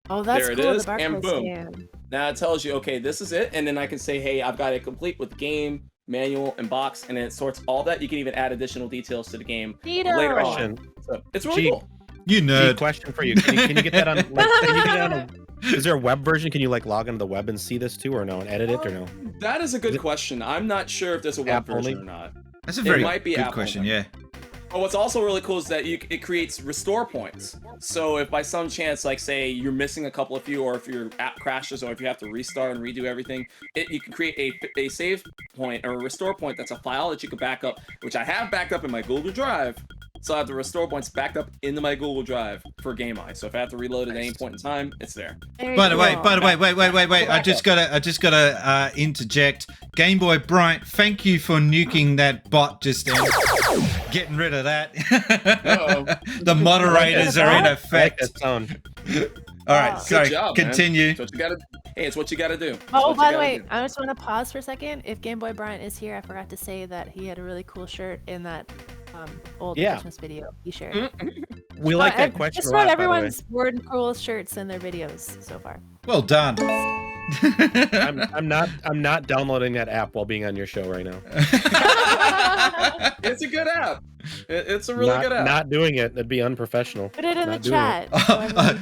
Oh, that's there cool. it is, The barcode and boom. scan. Now it tells you, okay, this is it, and then I can say, hey, I've got it complete with game, manual, and box, and then it sorts all that. You can even add additional details to the game later on. So it's really cool. You nerd. Question for you: Can you get that on? Can you get it on? Is there a web version? Can you log into the web and see this too, or no, and edit it, or no? That is a good question. I'm not sure if there's a web version or not. That's a very good question. Yeah. But what's also really cool is that it creates restore points. So if by some chance, like say you're missing a couple of few, or if your app crashes, or if you have to restart and redo everything, you can create a save point or a restore point that's a file that you can back up, which I have backed up in my Google Drive. So I have the restore points backed up into my Google Drive for GameEye. So if I have to reload at any point in time, it's there. By the way, wait. I just gotta interject. Game Boy Bryant, thank you for nuking that bot just then. Getting rid of that. The moderators are in effect. All right, sorry. Job, continue. It's what you gotta do. Oh, by the way, I just want to pause for a second. If Game Boy Bryant is here, I forgot to say that he had a really cool shirt in that old Christmas video he shared. We like that question. Just about everyone's word and cool shirts in their videos so far. Well done. I'm not downloading that app while being on your show right now. It's a good app. It's a really good app. Not doing it. That'd be unprofessional. Put it in the chat.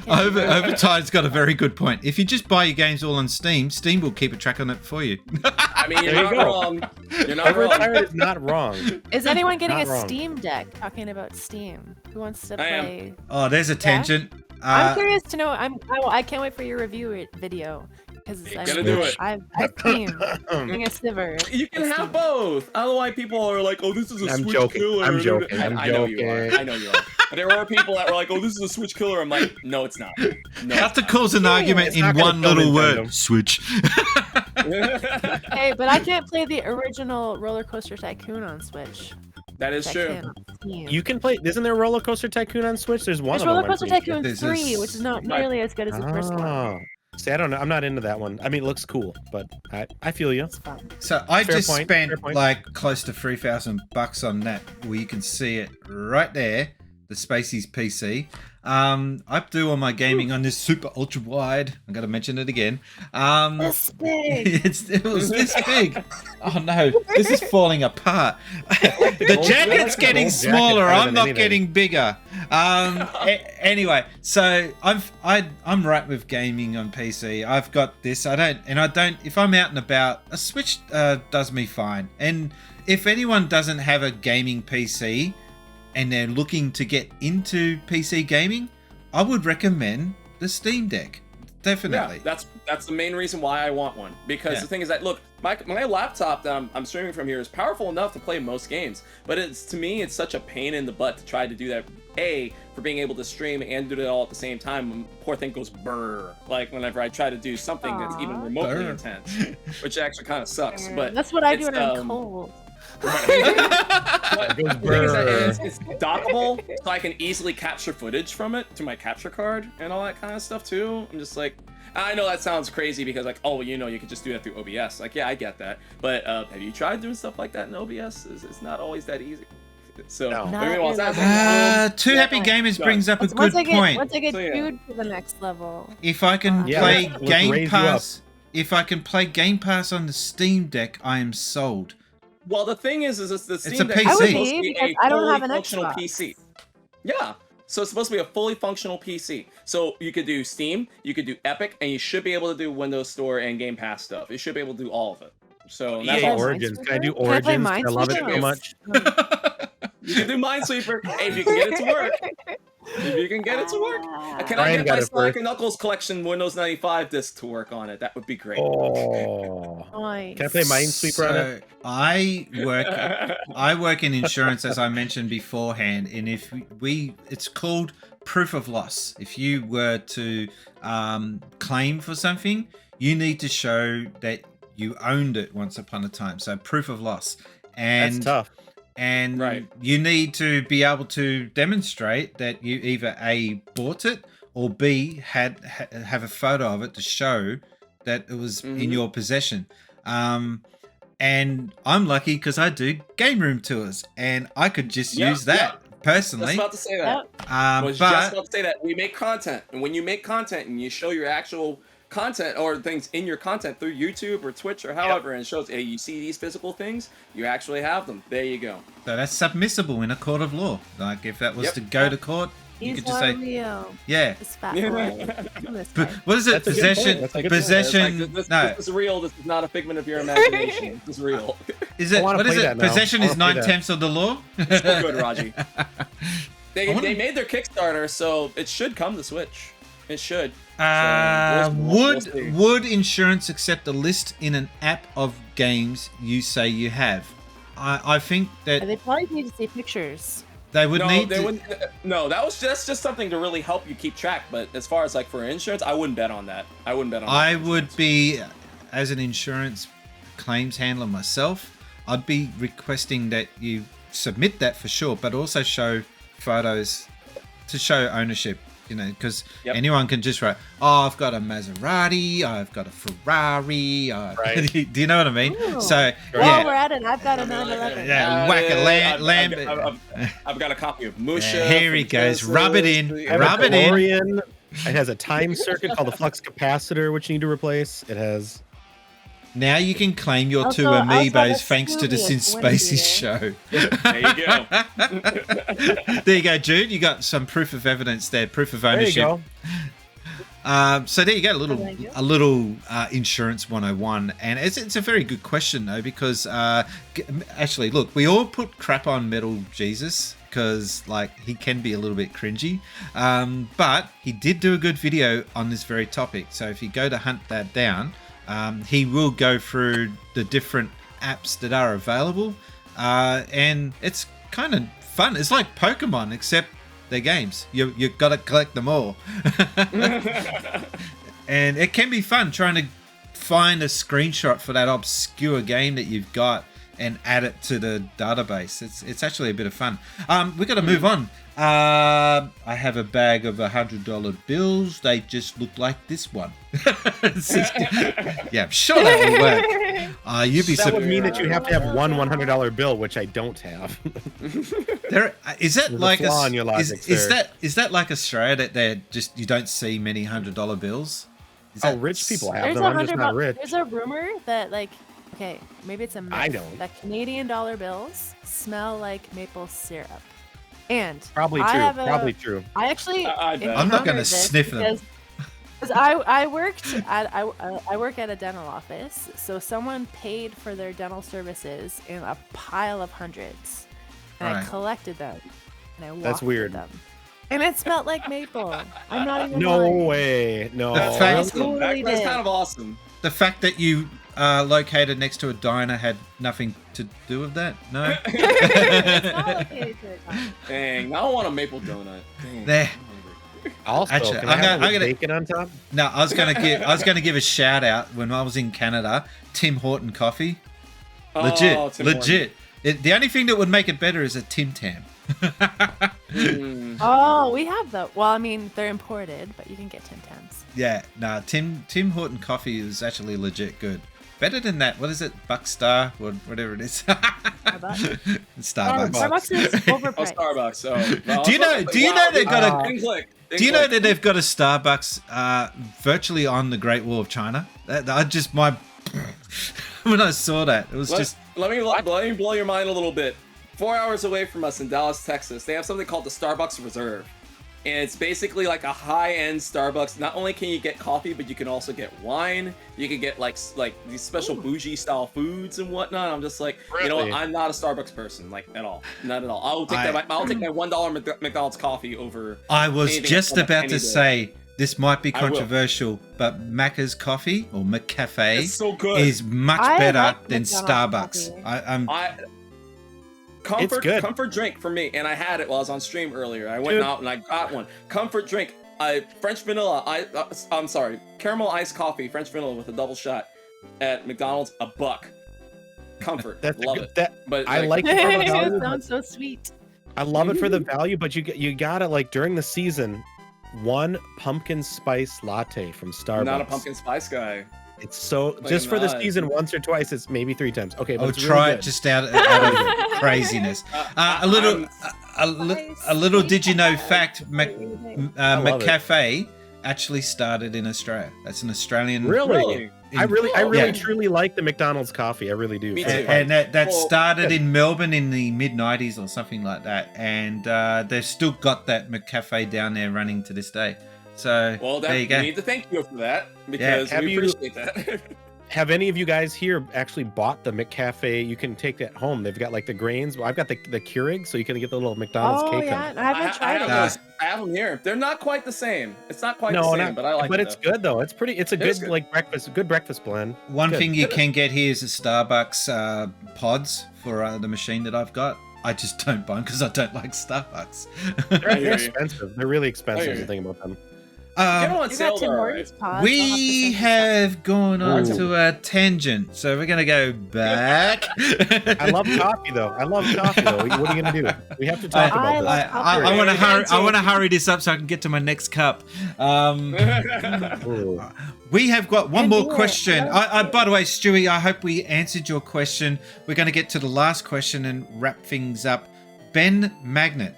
Overtide's got a very good point. If you just buy your games all on Steam, Steam will keep a track on it for you. I mean, you're not wrong. You're not wrong. Overtide is not wrong. Is anyone getting a Steam Deck? Talking about Steam. Who wants to play? Oh, there's a tangent. I'm curious to know. I can't wait for your review video. Because gotta do it. I've Steam. Bring a sliver. You can have both. I don't know why people are like, "Oh, this is a Switch joking. killer." I'm joking. I know you are. I know you are. But there were people that were like, "Oh, this is a Switch killer." I'm like, "No, it's not." No, have to cause an argument in one little word. Switch. Hey, but I can't play the original Roller Coaster Tycoon on Switch. That is true. You can play. Isn't there Roller Coaster Tycoon on Switch? There's one. There's of them. Roller Coaster Tycoon 3, which is not nearly as good as the first one. See, I don't know. I'm not into that one. I mean, it looks cool, but I feel you. So I just spent like close to $3,000 on that, where you can see it right there, the Spacies PC. I do all my gaming on this super ultra wide. I got to mention it again. This big. It was this big. Oh no, this is falling apart. The jacket's getting smaller. I'm not getting bigger. Anyway, so I'm right with gaming on PC. I've got this. I don't. If I'm out and about, a Switch does me fine. And if anyone doesn't have a gaming PC and they're looking to get into PC gaming, I would recommend the Steam Deck. Definitely. Yeah, that's the main reason why I want one. Because the thing is that, look, my laptop that I'm streaming from here is powerful enough to play most games. But to me, it's such a pain in the butt to try to do that. For being able to stream and do it all at the same time. Poor thing goes brrr. Like whenever I try to do something that's even remotely intense. Which actually kind of sucks. But that's what I do when I'm cold. But the thing is that it's dockable, so I can easily capture footage from it to my capture card and all that kind of stuff too. I'm just like, I know that sounds crazy because like, oh, you could just do that through OBS. Like, yeah, I get that. But have you tried doing stuff like that in OBS? It's not always that easy. So No. Not everyone wants your that. level. Two Yeah, Happy no, Gamers no. brings up a Once good I get, point. Once I get So, yeah. Jude to the next level. If I can Yeah, play let's Game raise you up. Pass on the Steam Deck, I am sold. Well, the thing is the a Steam Deck PC. is I would supposed to be, be because a I don't have fully an functional Xbox. PC. Yeah. So it's supposed to be a fully functional PC. So you could do Steam, you could do Epic, and you should be able to do Windows Store and Game Pass stuff. You should be able to do all of it. So that's EA awesome. Origins. Can I do Can I play Origins? I love it so Minesweeper? much. You can do Minesweeper. Hey, if you can get it to work. If you can get it to work. Can I Ryan get got my it Sonic first. and Knuckles collection Windows 95 disc to work on it? That would be great. Oh. Nice. Can I play Minesweeper on it? So I work in insurance, as I mentioned beforehand, and if it's called proof of loss. If you were to claim for something, you need to show that you owned it once upon a time. So proof of loss, and That's tough. and Right. you need to be able to demonstrate that you either A, bought it, or B, have a photo of it to show that it was in your possession. And I'm lucky because I do game room tours, and I could just use that personally. I was about to say that. I was but just about to say that. We make content, and when you make content and you show your actual content or things in your content through YouTube or Twitch or however, and it shows, hey, you see these physical things, you actually have them. There you go. so that's submissible in a court of law. Like if that was Yep. to go to court, you He's could just not say, real. yeah. This fat boy. This But guy. what is it? That's a good point. Possession. That's a good point. Possession. It's like, No. this is real. This is not a figment of your imagination. This is real. Is I it? wanna What is play it? that now. Possession I is wanna play that. 9/10 of the law. So good, Raji. They wanna- made their Kickstarter, so it should come to Switch. It should. So, we'll see. Would insurance accept a list in an app of games you say you have? I think that They probably need to see pictures. they would No, need they to. wouldn't. No, that's just something to really help you keep track. But as far as like for insurance, I wouldn't bet on that. I wouldn't bet on. I that for would insurance. be, as an insurance claims handler myself, I'd be requesting that you submit that for sure, but also show photos to show ownership. You know, because Yep. anyone can just write, "Oh, I've got a Maserati, I've got a Ferrari." Right. Do you know what I mean? Ooh. So While we're yeah, at it, I've got a 911. yeah, whack a lamb. I've got a copy of Musha. Here he from goes. Genesis. Rub it in. I have Rub a it in. DeLorean. It has a time circuit called the flux capacitor, which you need to replace. It has. Now you can claim your two Also, I've got a amiibos thanks to the Scooby Since if you wanna Spacies see Show. There you go. There you go, Jude. You got some proof of evidence there, proof of There you ownership. go. So there you go, Thank you. a little insurance 101, and it's a very good question though, because actually, look, we all put crap on Metal Jesus because like he can be a little bit cringy, but he did do a good video on this very topic. So if you go to hunt that down, he will go through the different apps that are available, and it's kind of fun. It's like Pokemon, except they're games. You've got to collect them all. And it can be fun trying to find a screenshot for that obscure game that you've got and add it to the database. It's actually a bit of fun. We've got to move on. I have a bag of $100 bills. They just look like this one. Yeah, I'm sure that will work. You'd be That would surprised. mean that you have to have one $100 bill, which I don't have. Is that There's a like flaw in your logic, is sir. that like Australia that they're just you don't see many $100 bills? Is Oh, that rich people have There's them. I'm just not rich. There's a rumor that okay, maybe it's a myth, I don't. that Canadian dollar bills smell like maple syrup. And Probably I true. have a- Probably true. I actually I bet. I'm not gonna encountered this sniff them. because I work at a dental office, so someone paid for their dental services in a pile of hundreds, and I Right. collected them, and I walked That's with weird. them, and it smelled like maple. I'm not even No lying. way. No. The That's fact- awesome. Totally That's did. kind of awesome. The fact that you located next to a diner had nothing to do with that? No? It's not located to a diner. Dang, I don't want a maple donut. Dang. There. Also, Actually, can I'm I have gonna- it with I'm gonna- bacon on top? No, I was gonna give a shout out when I was in Canada. Tim Horton coffee, legit, Oh, Tim legit. The only thing that would make it better is a Tim Tam. Mm. Oh, we have them. Well, I mean, they're imported, but you can get Tim Tams. Yeah, no, Tim Horton coffee is actually legit good. better than that. What is it? Buckstar or whatever it is. Starbucks. Starbucks is overpriced. Oh, Starbucks. Oh, no, Do you know? Do you know they've got a? Didn't click. Do you know that they've got a Starbucks virtually on the Great Wall of China? I just when I saw that, it was just. Let me blow your mind a little bit. 4 hours away from us in Dallas, Texas, they have something called the Starbucks Reserve. And it's basically like a high-end Starbucks. Not only can you get coffee, but you can also get wine. You can get like these special bougie style foods and whatnot. I'm just like, you know what? I'm not a Starbucks person, like at all. Not at all. I'll take my $1 McDonald's coffee over. I was just about to say this might be I will. controversial, but Macca's coffee or McCafe It's so good. is much I better like than McDonald's Starbucks. Comfort drink for me, and I had it while I was on stream earlier. I went out and I got one. Comfort drink, French vanilla. I'm sorry, caramel iced coffee, French vanilla with a double shot at McDonald's, $1. Comfort, love it. But I like it for the value. It sounds so sweet. I love it for the value, but you gotta like during the season, one pumpkin spice latte from Starbucks. I'm not a pumpkin spice guy. It's so just for the season once or twice. It's maybe 3 times. Okay, but it's try really it good. just out of craziness. A little did you know fact? McCafe actually started in Australia. That's an Australian. Really? I really truly like the McDonald's coffee. I really do. Me too. And that started in Melbourne in the mid-90s or something like that. And they've still got that McCafe down there running to this day. So there you go. We need to thank you for that because we appreciate that. Have any of you guys here actually bought the McCafe? You can take that home. They've got like the grains. Well, I've got the Keurig, so you can get the little McDonald's cake. Yeah, I haven't tried it. I have them here. They're not quite the same. It's not quite the same, but I like it. But it's good though. It's a good like breakfast blend. One thing you can get here is the Starbucks pods for the machine that I've got. I just don't buy them because I don't like Starbucks. They're expensive. They're really expensive. The thing about them. We have gone on to a tangent, so we're gonna go back. I love coffee though. What are you gonna do? We have to talk about this. I want to hurry. I want to hurry this up so I can get to my next cup. We have got one more question. By the way, Stewie, I hope we answered your question. We're going to get to the last question and wrap things up. Ben Magnet.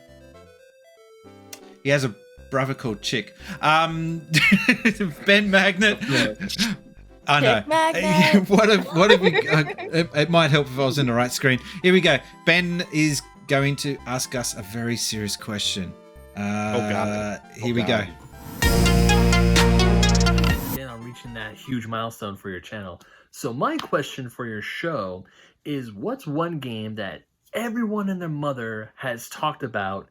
He has a brother called Chick. Ben Magnet. I know. What if we? It might help if I was in the right screen. Here we go. Ben is going to ask us a very serious question. Here we go. Reaching that huge milestone for your channel. So my question for your show is, what's one game that everyone and their mother has talked about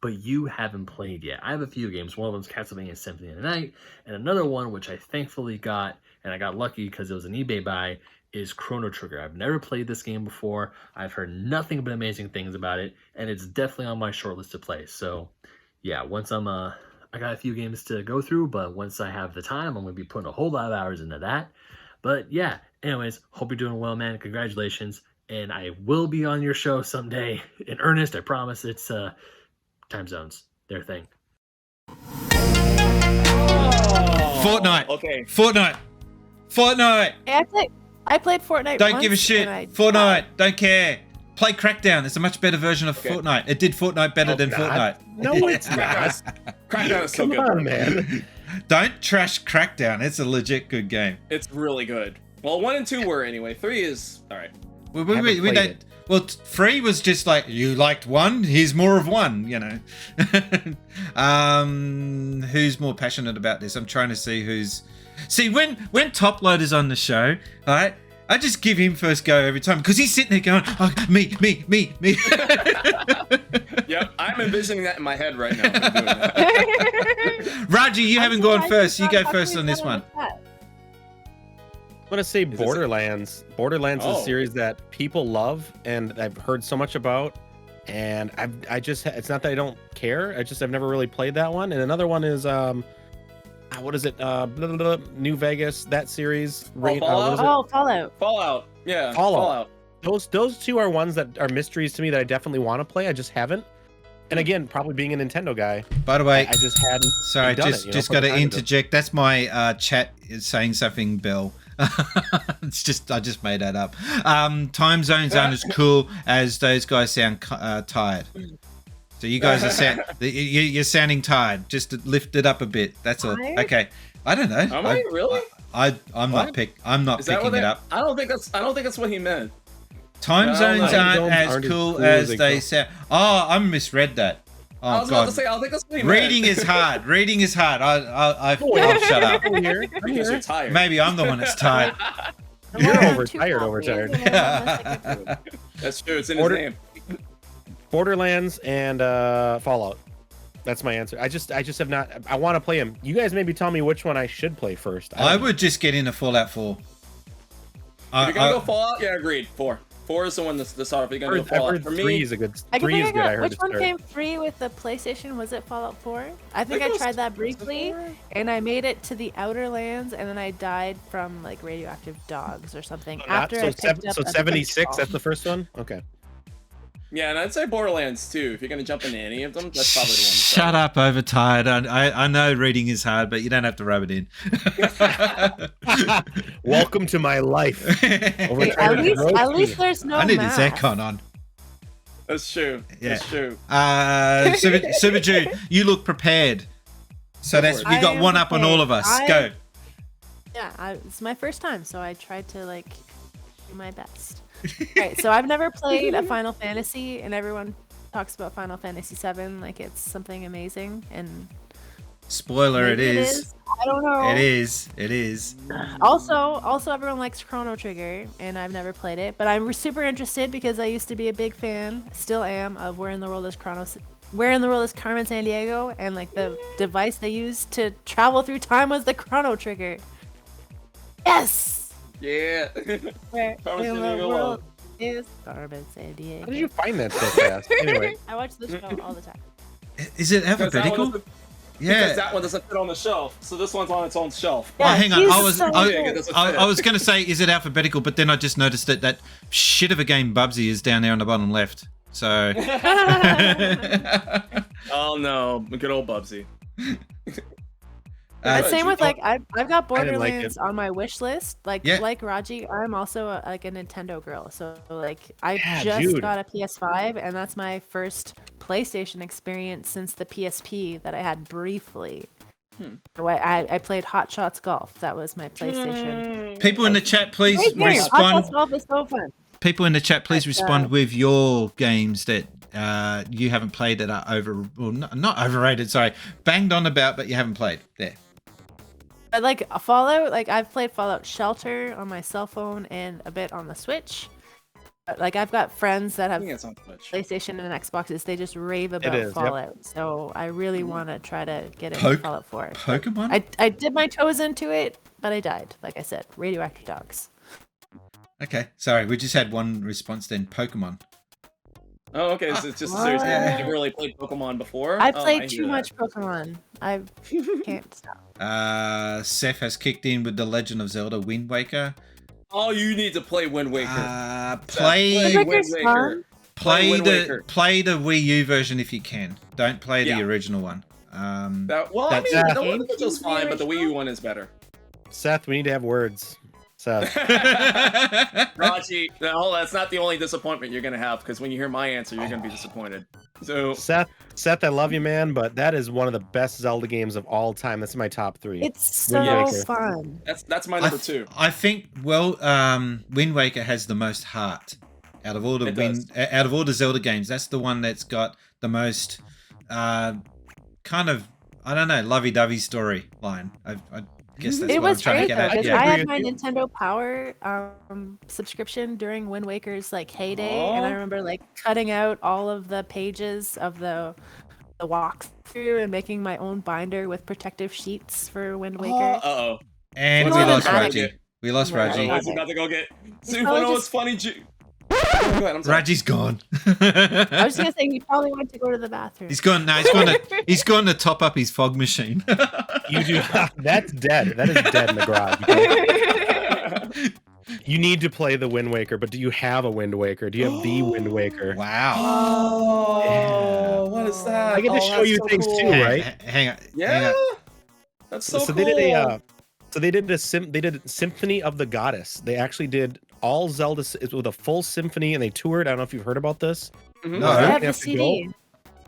but you haven't played yet? I have a few games. One of them's Castlevania Symphony of the Night, and another one which I thankfully got, and I got lucky because it was an eBay buy, is Chrono Trigger. I've never played this game before. I've heard nothing but amazing things about it, and it's definitely on my short list to play. So yeah, once I got a few games to go through, but once I have the time, I'm going to be putting a whole lot of hours into that. But yeah, anyways, hope you're doing well, man. Congratulations. And I will be on your show someday in earnest. I promise. It's time zones, their thing. Fortnite. Okay. Fortnite. I played Fortnite. Don't give a shit. Fortnite. Don't care. Play Crackdown. It's a much better version of Fortnite. It did Fortnite better than Fortnite. No, it's not. Crackdown is so good. Come on, man. Don't trash Crackdown. It's a legit good game. It's really good. Well, 1 and 2 were anyway. 3 is all right. We don't. Well, 3 was just like, you liked 1. Here's more of 1. You know. Who's more passionate about this? I'm trying to see who's. See, when Top Loader's on the show, all right. I just give him first go every time because he's sitting there going, oh, me. Yep, I'm envisioning that in my head right now. I'm doing that. Raji, you haven't gone first. You go first on this one. I'm gonna say Borderlands. Borderlands is a series that people love and I've heard so much about, and it's not that I don't care. I've never really played that one. And another one is what is it? New Vegas, that series. Fallout. Fallout. Yeah. Fallout. Those two are ones that are mysteries to me that I definitely want to play. I just haven't. And again, probably being a Nintendo guy. By the way, I just hadn't. Sorry, just got to interject. That's my chat is saying something, Bill. It's just I just made that up. Time zones aren't as cool as those guys sound tired. So you guys are you're sounding tired. Just to lift it up a bit. That's all. Okay. I don't know. Am I really? I'm not picking it up. I don't think that's what he meant. Time zones aren't as cool as they sound. Oh, I misread that. Oh, I was about to say, I don't think that's what he meant. Reading is hard. Reading is hard. I'll shut up. Because you're tired. Maybe I'm the one that's tired. You're overtired. That's true. It's in his name. Borderlands and Fallout. That's my answer. I just have not. I want to play them. You guys maybe tell me which one I should play first. I would just get into Fallout 4. If you're gonna go Fallout, yeah, agreed. 4 is the one that's the start. If you're gonna go Fallout, for me, 3 is a good. 3 is good. I heard which one came free with the PlayStation? Was it Fallout 4? I think I tried that briefly, and I made it to the Outer Lands, and then I died from like radioactive dogs or something. So 76. That's the first one. Okay. Yeah, and I'd say Borderlands too. If you're gonna jump into any of them, that's probably the one. Shut up, overtired. I know reading is hard, but you don't have to rub it in. Welcome to my life. At least there's no. I need math. his aircon on. That's true. Yeah. That's true. SuperJoode, you look prepared. So you got one up on all of us. Go. Yeah, it's my first time, so I tried to do my best. Right, so I've never played a Final Fantasy, and everyone talks about Final Fantasy VII like it's something amazing. And spoiler, it is. I don't know. It is. Also, everyone likes Chrono Trigger, and I've never played it, but I'm super interested because I used to be a big fan, still am, of Where in the World is Carmen Sandiego, and like the device they used to travel through time was the Chrono Trigger. Yes. Yeah. Where in the world is Carmen Sandiego? How did you find that so fast? Anyway, I watch this show all the time. Is it alphabetical? Because that one doesn't fit on the shelf, so this one's on its own shelf. Yeah, hang on. I was going to say, is it alphabetical? But then I just noticed that shit of a game Bubsy is down there on the bottom left. So. Oh no, good old Bubsy. Same with I've got Borderlands on my wish list. Like Raji, I'm also a Nintendo girl. So I just got a PS5, and that's my first PlayStation experience since the PSP that I had briefly. So I played Hot Shots Golf. That was my PlayStation. People in the chat, please respond. Hot Shots Golf is so fun. People in the chat, please respond with your games that you haven't played that are not overrated. Sorry, banged on about, but you haven't played. There. But Fallout, I've played Fallout Shelter on my cell phone and a bit on the Switch. But, I've got friends that have PlayStation and Xboxes. They just rave about Fallout. Yep. So I really want to try to get into Fallout 4. Pokemon? I did my toes into it, but I died. Like I said, radioactive dogs. Okay, sorry. We just had one response then. Pokemon. Oh, okay. So it's just serious. You've never really played Pokemon before? I played too much Pokemon. I can't stop. Seth has kicked in with The Legend of Zelda Wind Waker. Oh, you need to play Wind Waker. Play Wind Waker. Play the Wii U version if you can. Don't play the original one. The one was fine, but the Wii U one is better. Seth, we need to have words. Seth. Raji, no, that's not the only disappointment you're gonna have, because when you hear my answer, you're gonna be disappointed. So Seth, I love you, man, but that is one of the best Zelda games of all time. That's my top 3. It's so fun. That's my number 2. I think Wind Waker has the most heart out of all the Zelda games. That's the one that's got the most kind of, I don't know, lovey-dovey storyline. I guess that's it what was I'm trying great to get though, at. I had my Nintendo Power subscription during Wind Waker's heyday, and I remember cutting out all of the pages of the walkthrough and making my own binder with protective sheets for Wind Waker. And we lost Raji. We lost Raji. What's about to go get? See, what's funny? Go ahead, Raji's gone. I was gonna say he probably went to go to the bathroom. He's gone. No, he's gone to top up his fog machine. You do. That's dead. That is dead in the garage. You need to play the Wind Waker, but do you have a Wind Waker? Do you have the Wind Waker? Wow. Oh, what is that? I get to show you things too, right? Hang on. Yeah. That's so cool. They did So they did Symphony of the Goddess. They actually did all Zelda with a full symphony, and they toured. I don't know if you've heard about this. Mhm. No, I I have the CD.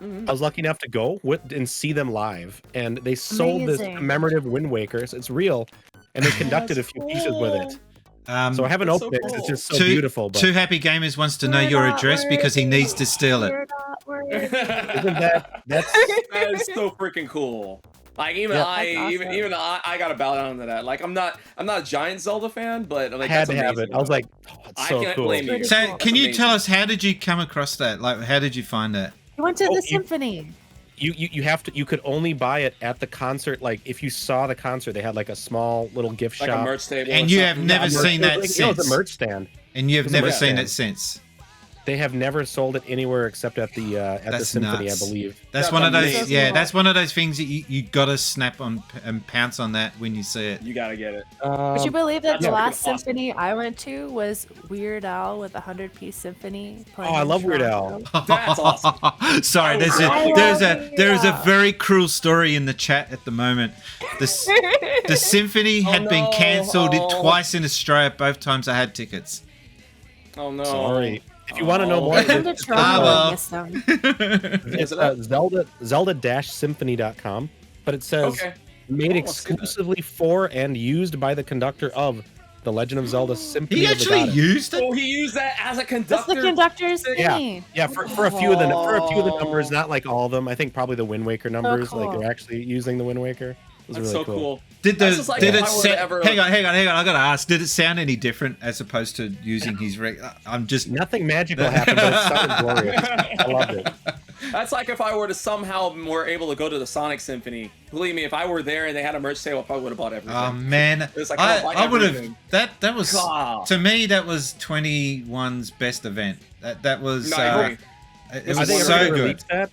I was lucky enough to go and see them live, and they sold this Amazing. commemorative Wind Waker. So it's real, and they conducted a few pieces with it. So I haven't That's opened so it. It's cool. just so beautiful. But Two Happy Gamers wants to know your address because he needs to steal it. isn't that's That is so freaking cool. Like even Yeah. I, That's even I got to bow down to that. Like I'm not a giant Zelda fan, but I like had that's to have amazing. it. I was like, oh, it's I so can't cool. blame you. So, That's can you amazing. tell us how did you come across that? Like, how did you find that? You went to Oh, the you- symphony. You have to. You could only buy it at the concert. Like if you saw the concert, they had like a small little gift like shop. a merch table. And or you have something. never Yeah, seen that it's a since. merch stand. And you've It's a never merch seen stand. it since. They have never sold it anywhere except at the That's symphony, nuts. I believe. That's That's one of those. amazing. Yeah, that's one of those things that you gotta snap on and pounce on that when you see it. You gotta get it. Would you believe that that's the freaking last awesome. symphony I went to was Weird Al with a 100-piece symphony? Oh, I love Weird Al. That's awesome. Sorry, there's I there's love a there is a Weird Al. very cruel story in the chat at the moment. The symphony had been no. cancelled Oh. twice in Australia. Both times I had tickets. Oh no. Sorry. If you want to know Oh. more, Come to it's, Toronto well. and miss them. it's Zelda-symphony.com, but it says Okay. made Oh, let's do that. exclusively for and used by the conductor of The Legend of Zelda Symphony He of the actually Goddess. used it. Oh, he used that as a That's conductor. the conductor's Yeah, thingy. yeah. For a few of the numbers, not like all of them. I think probably the Wind Waker numbers, cool. like they're actually using the Wind Waker. It was That's really so cool. Did That's just like did if it I were to sound? ever- Hang on. I gotta ask. Did it sound any different as opposed to using his? I'm just. Nothing magical happened, but it sounded glorious. I loved it. That's like if I were to somehow were able to go to the Sonic Symphony. Believe me, if I were there and they had a merch table, I probably would have bought everything. Oh man, It's like, I'll buy I would have. everything. That was God. to me. That was 21's best event. That was. No, I agree. It Are was they ever so gonna good. release that?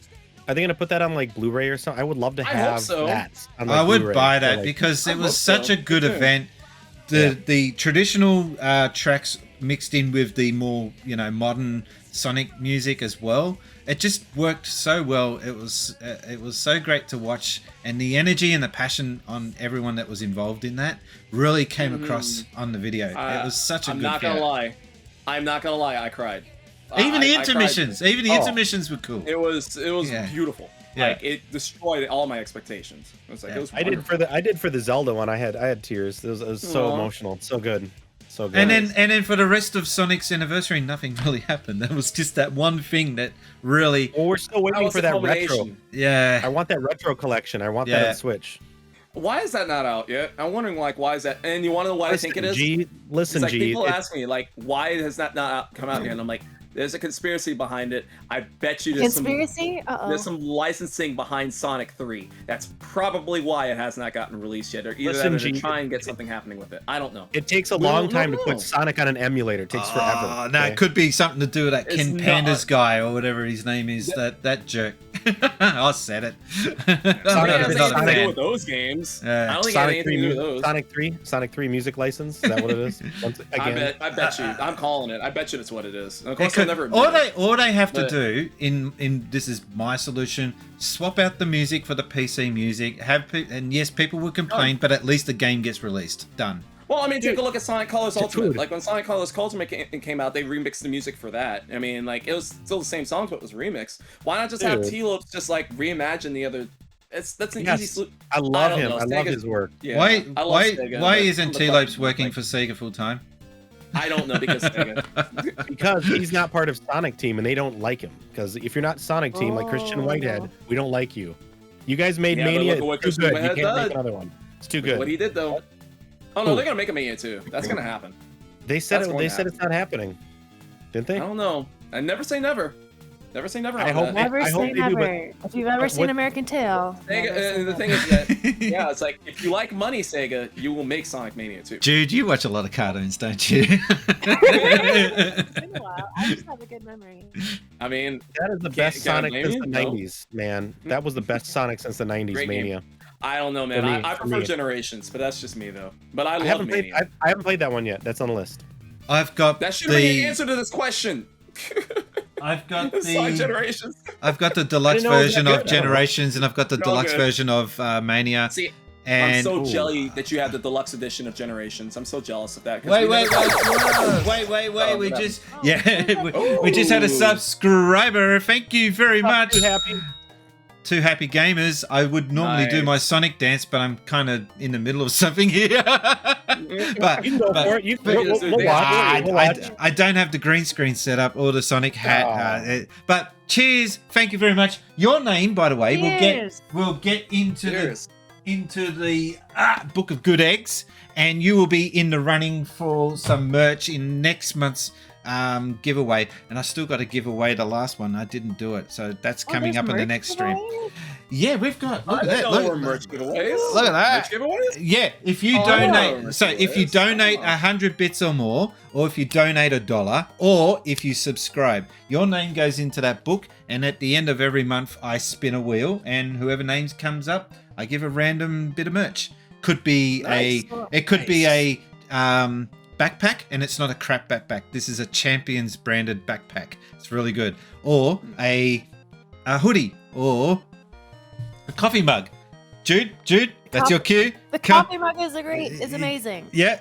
Are they gonna put that on like Blu-ray or something? I would love to I hope have so. that. On, I like, would Blu-ray. buy So, that like, because I it was hope such so. a good Yeah. event. The traditional tracks mixed in with the more modern Sonic music as well. It just worked so well. It was so great to watch, and the energy and the passion on everyone that was involved in that really came across on the video. It was such a I'm good. not gonna lie. I'm not gonna lie. I cried. Even the I cried. intermissions, intermissions were cool. It was Yeah. beautiful. Yeah. Like it destroyed all my expectations. It was like it was. I did for the Zelda one. I had tears. It was so Aw. emotional. So good. So good. And then for the rest of Sonic's anniversary, nothing really happened. That was just that one thing that really. Well, we're still That waiting was for the that retro. culmination. Yeah. I want that retro collection. I want that Yeah. on Switch. Why is that not out yet? I'm wondering why is that? And you want to know why I think it is? Listen, It's like G. people it's- ask me like, why has that not come out yet? And I'm like, there's a conspiracy behind it. I bet you there's Conspiracy? there's some licensing behind Sonic 3. That's probably why it has not gotten released yet, or either Listen, that or to G, try and get something happening with it. I don't know. It takes a We long don't time to know. put Sonic on an emulator. It takes forever. Oh, no, okay? it could be something to do with that It's Ken not. Pandas guy or whatever his name is. That jerk. I said it. Sonic I'm has not a anything to do fan. with those games. Yeah. I don't think it had Sonic anything to do with 3, those. Sonic 3 music license. Is that what it is? Once again, I bet you. I'm calling it. I bet you that's what it is. And of They course, they'll could- never all admit it. they have to But- do in this is my solution: swap out the music for the PC music. And yes, people will complain, but at least the game gets released. Done. Well, I mean, take a look at Sonic Colors Ultimate. Dude. Like when Sonic Colors Ultimate came out, they remixed the music for that. I mean, like it was still the same songs, but it was remixed. Why not just have Dude. T-Lopes just like reimagine the other? That's an Yes. easy solution. I love don't him. know, I love Sega's- his work. Yeah, why I love why Sega, why but isn't some of the T-Lopes fucking, working like, for Sega full time? I don't know because Sega. Because he's not part of Sonic Team and they don't like him. Because if you're not Sonic Team like Christian Oh. Whitehead, we don't like you. You guys made Yeah, but Mania. look at what It's too Christian good. You Whitehead can't make did. another one. It's too Look at what good. he did though. Oh no, they're gonna make a Mania too. That's gonna happen. They said That's it. going They to said it's not happening. Didn't I they? don't know. I never say never. Never say never. I on hope that. they- Never I hope say they do, but- never. If you've ever seen what- American Tail. Sega, never say the thing never. is that yeah, it's like if you like money, Sega, you will make Sonic Mania too. Jude, you watch a lot of cartoons, don't you? It's been a while. I just have a good memory. I mean, That is the Can't- best can't Sonic blame since you, the no. 90s, man. That was the best Sonic since the 90s, Great game. Mania. I don't know, man. For me, I for prefer me. Generations, but that's just me though. But I I love haven't played. Mania. I haven't played that one yet. That's on the list. I've got That should be the the answer to this question. I've got Sonic the Generations. I've got the deluxe didn't know it was version that of good. Generations, and I've got the No deluxe good. version of Mania. See, And I'm so jelly that you have the deluxe edition of Generations. I'm so jealous of that. Wait. We just we just had a subscriber. Thank you very much. Two happy gamers. I would normally do my Sonic dance, but I'm kind of in the middle of something here. but You can go for it. We'll watch. I don't have the green screen set up or the Sonic hat. But cheers. Thank you very much. Your name, by the way, we'll get into the Book of Good Eggs, and you will be in the running for some merch in next month's giveaway. And I still got to give away the last one. I didn't do it, so that's coming up in the next stream. Yeah, we've got. Look at that. Look at that. Yeah, if you donate, so if you donate 100 bits or more, or if you donate $1, or if you subscribe, your name goes into that book. And at the end of every month, I spin a wheel, and whoever names comes up, I give a random bit of merch. Could be be a backpack, and it's not a crap backpack. This is a Champions branded backpack. It's really good. Or a hoodie, or a coffee mug. Jude, that's your cue. The coffee mug is amazing. Yeah,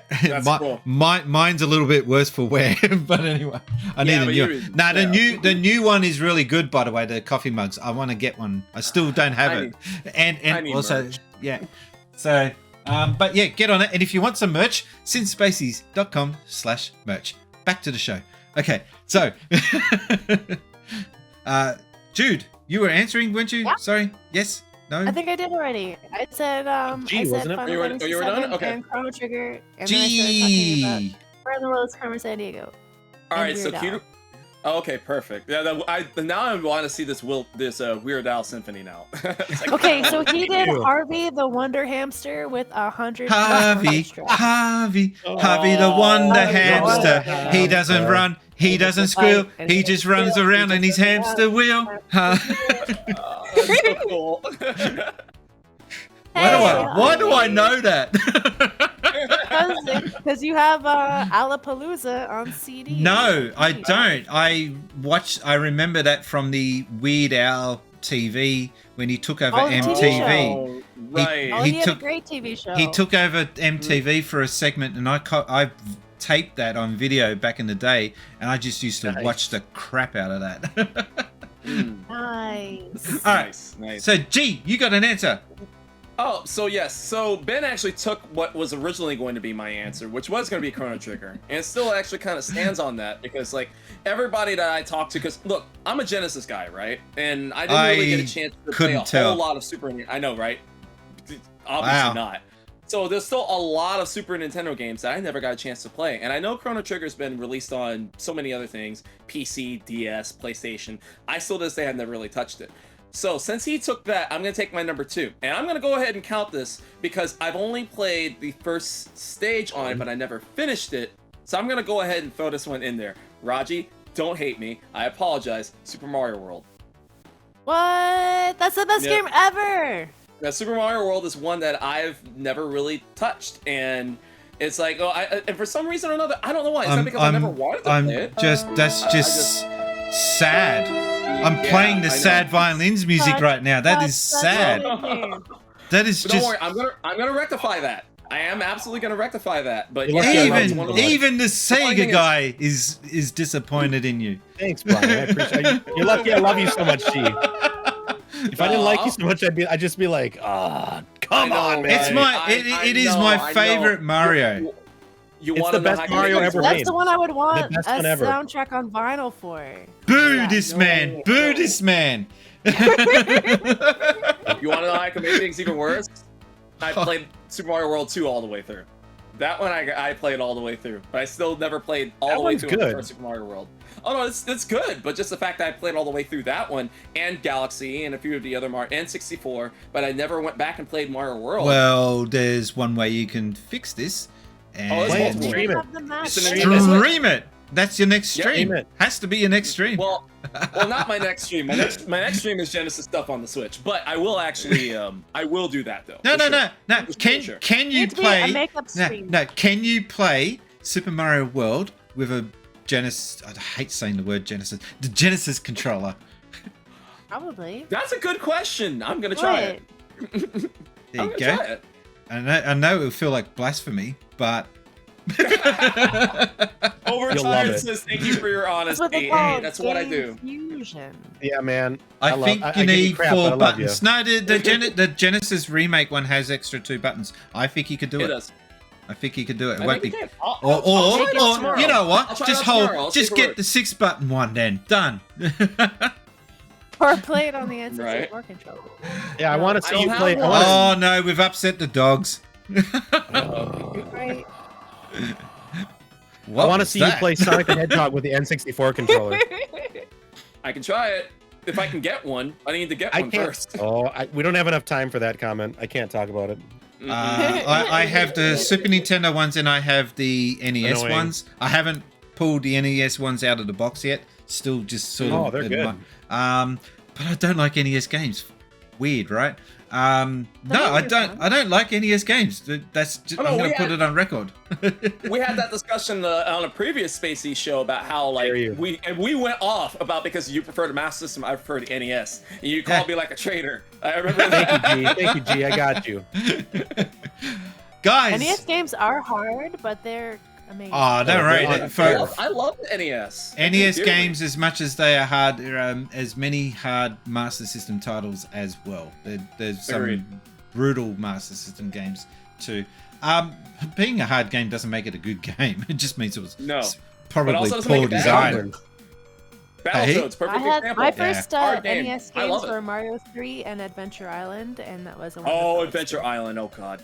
cool. Mine's a little bit worse for wear, but anyway, I need a new. The new one is really good, by the way. The coffee mugs. I want to get one. I still don't have it, and also merch. Yeah. So, but yeah, get on it. And if you want some merch, sincespacies.com/merch. Back to the show. Okay, so Jude, you were answering, weren't you? Yeah. Sorry. Yes. No? I think I did already. I said, wasn't it? You were done? Okay. And Chrono Trigger. And G. then I started talking about Where in the World is Carmen San Diego? All right, so cute. Oh, okay, perfect. Yeah, now I want to see this Weird Al symphony now. Okay, so he did Harvey the Wonder Hamster with 100. Harvey the Wonder Hamster. He doesn't run. He doesn't squeal. He just runs around in his hamster wheel. That's so cool. Why do I know that? Because you have Alapalooza on CD. No, I don't. I remember that from the Weird Al TV when he took over MTV. Right. He had a great TV show. He took over MTV for a segment, and I taped that on video back in the day, and I just used to watch the crap out of that. Nice. All right. Nice. So, G, you got an answer. Oh, so yes. So Ben actually took what was originally going to be my answer, which was going to be Chrono Trigger. And it still actually kind of stands on that because, like, everybody that I talk to, because, look, I'm a Genesis guy, right? And I didn't really get a chance to play a whole lot of Super Nintendo. I know, right? Obviously not. So there's still a lot of Super Nintendo games that I never got a chance to play. And I know Chrono Trigger's been released on so many other things, PC, DS, PlayStation. I still to this day have never really touched it. So since he took that, I'm going to take my number 2. And I'm going to go ahead and count this because I've only played the first stage on it, but I never finished it. So I'm going to go ahead and throw this one in there. Raji, don't hate me. I apologize. Super Mario World. What? That's the best game ever. Now, Super Mario World is one that I've never really touched, and it's like, and for some reason or another, I don't know why. Is that because I never wanted to play it? That's just sad. I'm playing the sad violins music right now. That is sad. That is but just. Don't worry, I'm gonna rectify that. I am absolutely gonna rectify that. But even the Sega guy is disappointed in you. Thanks, Brian. I appreciate you. You're lucky. I love you so much, G. If I didn't like you so much, I'd just be like, come on, man. It's it is my favorite Mario. It's the best Mario ever made. That's the one I would want a soundtrack on vinyl for. Boo this man! Boo this man! You want to know how I can make things even worse? I played Super Mario World 2 all the way through. That one I played all the way through, but I still never played all the way through the first Super Mario World. Oh no, it's good, but just the fact that I played all the way through that one and Galaxy and a few of the other Mario and 64, but I never went back and played Mario World. Well, there's one way you can fix this. And stream it. That's your next stream. Has to be your next stream. Well, not my next stream. My next stream is Genesis stuff on the Switch, but I will actually I will do that though. No. Can you play? No. Can you play Super Mario World with a Genesis? I hate saying the word Genesis. The Genesis controller. Probably. That's a good question. I'm gonna try it. There you go. I know it will feel like blasphemy, but Overtime says thank you for your honesty. Hey, that's what I do. Fusion. Yeah, man. I think you need crap, but I 4 love buttons. No, the Genesis remake one has extra 2 buttons. I think you could do it. Does. I think you could do it. It I won't think be. we can. I'll Or try it out tomorrow. you know I'll what? try it Just out tomorrow. I'll hold. see Just if it get the 6-button one then. Done. Or play it on the N64 Right. controller. Yeah, I want to see you don't play. have I one. wanna- Oh no, we've upset the dogs. Right? What I want to was see you that? play Sonic the Hedgehog with the N64 controller. I can try it if I can get one. I need to get I one can't. first. We don't have enough time for that comment. I can't talk about it. I have the Super Nintendo ones and I have the NES Annoying. ones. I haven't pulled the NES ones out of the box yet. Still just sort of. they're good. But I don't like NES games. Weird, right? No, I don't. I don't like NES games. That's. Just, I'm gonna put it on record. We had that discussion on a previous Spacies show about how like we went off about because you prefer the Master System, I prefer the NES. And you called me like a traitor. I remember that. Thank you, G. I got you. Guys. NES games are hard, but they're amazing. Oh, don't worry. I love the NES. NES games, as much as they are hard, as many hard Master System titles as well. There's some Agreed. brutal Master System games too. Being a hard game doesn't make it a good game. It just means it was probably also doesn't make poor it bad design. Battletoads, perfect example. My first Hard game. NES I love games it. were Mario 3 and Adventure Island, and that was a Oh, Adventure Island. Oh god.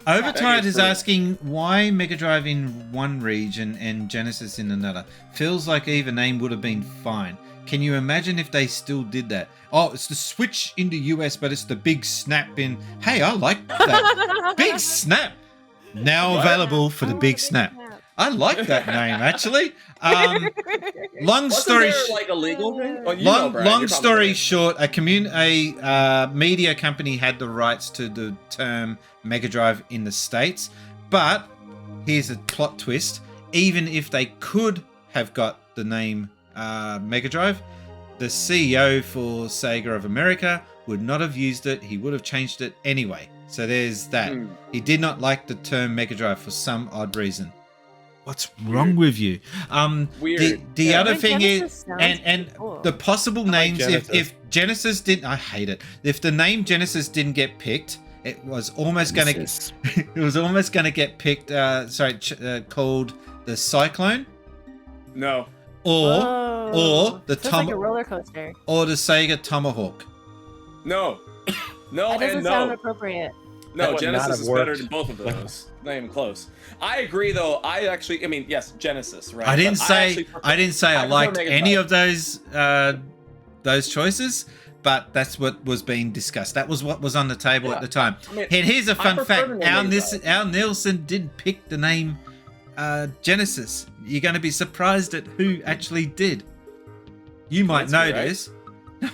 Overtide is asking why Mega Drive in one region and Genesis in another. Feels like either name would have been fine. Can you imagine if they still did that? Oh, it's the Switch in the US, but it's the Big Snap in. Hey, I like that. Big Snap. Now available for the Big Snap. I like that name actually. Long story Wasn't there, like a legal thing? Oh, you know, long Brian, long you're story probably short, a media company had the rights to the term Mega Drive in the States, but here's a plot twist: even if they could have got the name Mega Drive, the CEO for Sega of America would not have used it. He would have changed it anyway. So there's that. He did not like the term Mega Drive for some odd reason. What's wrong with you? Weird. The other thing Genesis is, sounds and pretty cool. the possible names, Genesis. if Genesis didn't, I hate it. If the name Genesis didn't get picked, it was almost gonna, it was almost gonna get picked. Called the Cyclone, No. or the Sounds like a roller coaster. or the Sega Tomahawk. No. No That doesn't and sound no. appropriate. That No, would not Genesis have is better worked. than both of those. Not even close. I agree, though. I mean, yes, Genesis, right? I didn't But say actually prefer- I didn't say I prefer liked Mega any Drive. of those choices, but that's what was being discussed. That was what was on the table at the time. I mean, And here's a fun prefer fact: the name Mega Drive. Al Nielsen didn't pick the name Genesis. You're going to be surprised at who actually did. You might That's know right. this. No,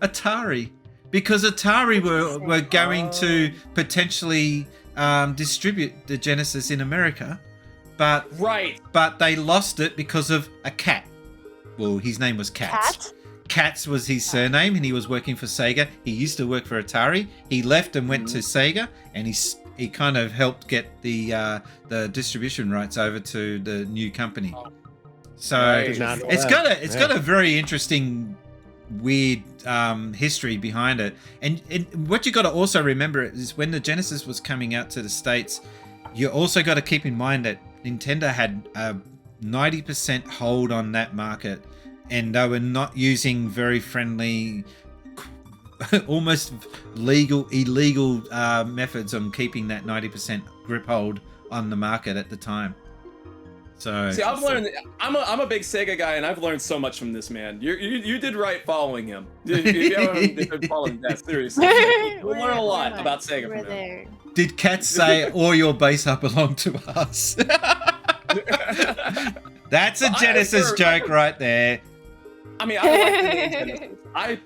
Atari. Because Atari were going to potentially distribute the Genesis in America, but they lost it because of a cat. Well, his name was Katz. Cat? Katz was his surname, and he was working for Sega. He used to work for Atari. He left and went to Sega, and he kind of helped get the distribution rights over to the new company. So Right. it's got a very interesting, weird history behind it. And what you got to also remember is when the Genesis was coming out to the States, you also got to keep in mind that Nintendo had a 90% hold on that market, and they were not using very friendly, almost illegal methods on keeping that 90% grip hold on the market at the time. So See, I've learned. I'm a big Sega guy, and I've learned so much from this man. You did right following him. If you haven't been following that, seriously, you learn a lot about Sega from him. There. did Kat say all your base up belong to us? That's a Genesis joke right there. I mean, I like the name Genesis.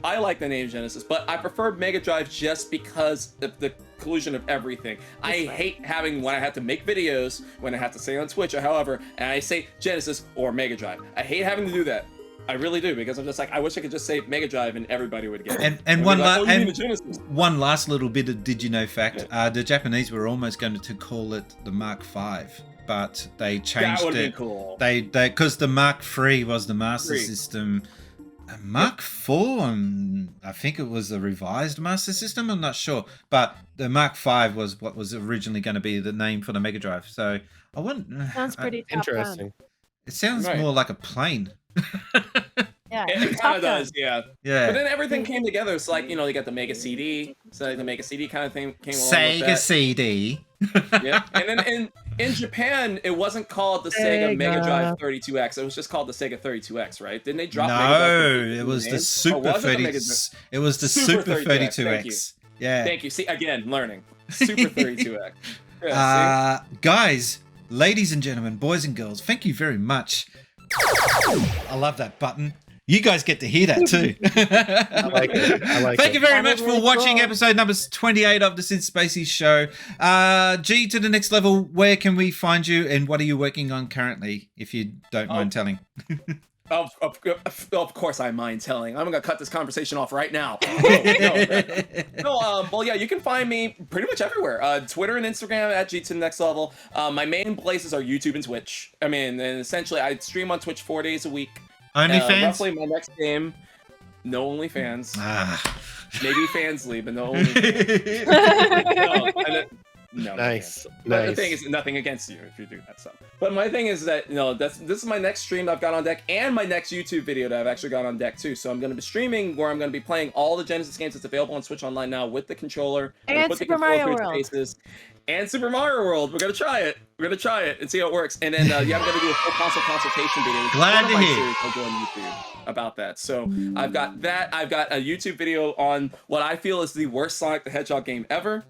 I like the name Genesis, but I prefer Mega Drive just because of the collusion of everything. I hate having when I have to make videos, when I have to say on Twitch or however, and I say Genesis or Mega Drive. I hate having to do that. I really do, because I'm just like, I wish I could just say Mega Drive and everybody would get it. And They'd one be like, la- "Oh, you mean and the Genesis?" one last little bit of did you know fact: the Japanese were almost going to call it the Mark V, but they That changed would be it. cool. They because the Mark III was the Master Three. System. Mark IV, I think it was a revised Master System. I'm not sure, but the Mark V was what was originally going to be the name for the Mega Drive. So I wouldn't. Sounds pretty top Interesting. It sounds Right. more like a plane. Yeah, It Top kind of Gun. does, yeah. Yeah. But then everything came together. It's like, you know, you got the Mega CD. So like the Mega CD kind of thing came along with Sega that. CD. Yeah. And then in Japan, it wasn't called the Sega Mega Drive 32X. It was just called the Sega 32X, right? Didn't they drop Mega Drive No, 32 it was the name? Super Or was it the 30. Mega Drive? It was the Super Super 32X, 32X. Yeah. Thank you. See, again, learning. Super 32X. Yeah, Guys, ladies and gentlemen, boys and girls, thank you very much. I love that button. You guys get to hear that too. I like it. I like Thank it. you very much Probably for watching cool. episode number 28 of the Since Spacies Show. G to the next level, where can we find you and what are you working on currently, if you don't mind telling? Of course I mind telling. I'm gonna cut this conversation off right now. Well, yeah, you can find me pretty much everywhere. Twitter and Instagram at GToTheNextLevel. My main places are YouTube and Twitch. I mean, and essentially I stream on Twitch 4 days a week. OnlyFans? Roughly my next game. No OnlyFans. Maybe Fansly, but no OnlyFans. No, Nice. But the Nice. thing is, nothing against you if you do that stuff. But my thing is that, you know, this is my next stream that I've got on deck, and my next YouTube video that I've actually got on deck too. So I'm going to be streaming where I'm going to be playing all the Genesis games that's available on Switch Online now with the controller. I'm gonna And put the Super controller Mario through World. its paces. And Super Mario World. We're going to try it. We're going to try it and see how it works. And then, yeah, I'm going to do a full console consultation video. which is Glad one of to my hear. series I'll do on YouTube about that. So I've got that. I've got a YouTube video on what I feel is the worst Sonic the Hedgehog game ever.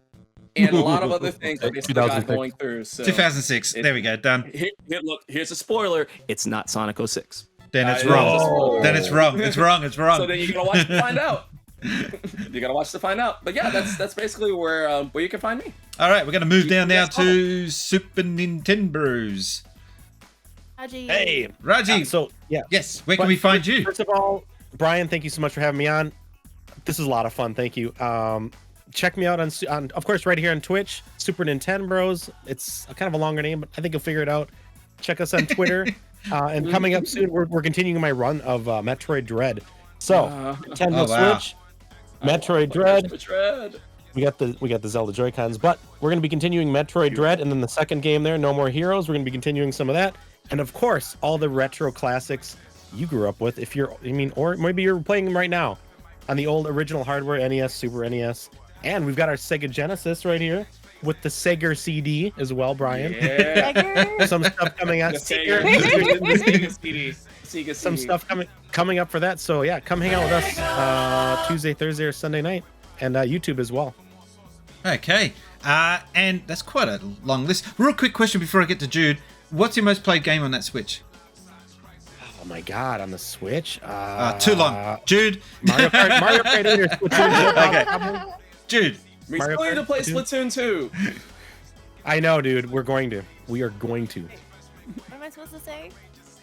And a lot of other things I basically got 2006. going through. So 2006. There we go. Done. Look, here's a spoiler. It's not Sonic 06. Then it's I wrong. know. Then it's wrong. It's wrong. It's wrong. So then you gotta watch to find out. You gotta watch to find out. But yeah, that's basically where you can find me. All right, we're going to move down now Next to Super Nintendo. Raji. Hey, Raji. so yeah. Yes, where can we find you? First of all, Brian, thank you so much for having me on. This is a lot of fun. Thank you. Check me out on of course, right here on Twitch, Super Nintendo Bros. It's kind of a longer name, but I think you'll figure it out. Check us on Twitter. And coming up soon, we're continuing my run of Metroid Dread. So, Nintendo Oh, wow. Switch, Metroid Dread. Dread. We got the Zelda Joy-Cons, but we're going to be continuing Metroid Dread, and then the second game there, No More Heroes. We're going to be continuing some of that, and of course, all the retro classics you grew up with. Or maybe you're playing them right now on the old original hardware, NES, Super NES, and we've got our Sega Genesis right here with the Sega CD as well, Brian. Yeah. Dagger. Some stuff coming out. The Sega CD. Sega Some CD. stuff coming up for that. So yeah, come hang out with us Tuesday, Thursday, or Sunday night, and YouTube as well. Okay. And that's quite a long list. Real quick question before I get to Jude. What's your most played game on that Switch? Oh my God, on the Switch? Too long. Jude. Mario Kart 8 or Splatoon 2. Okay. Jude. We Mario still need to Kart play 2. Splatoon 2. I know, dude. We are going to. What am I supposed to say?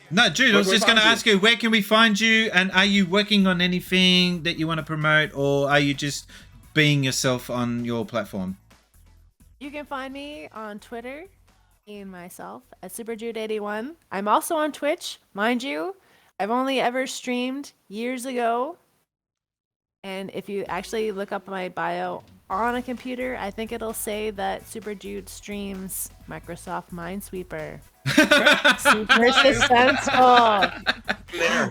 No, Jude, I Where was can we just going to find ask you, where can we find you? And are you working on anything that you want to promote? Or are you just being yourself on your platform? You can find me on Twitter and myself at SuperJoode81. I'm also on Twitch, mind you. I've only ever streamed years ago. And if you actually look up my bio on a computer, I think it'll say that SuperJoode streams Microsoft Minesweeper. Super suspenseful.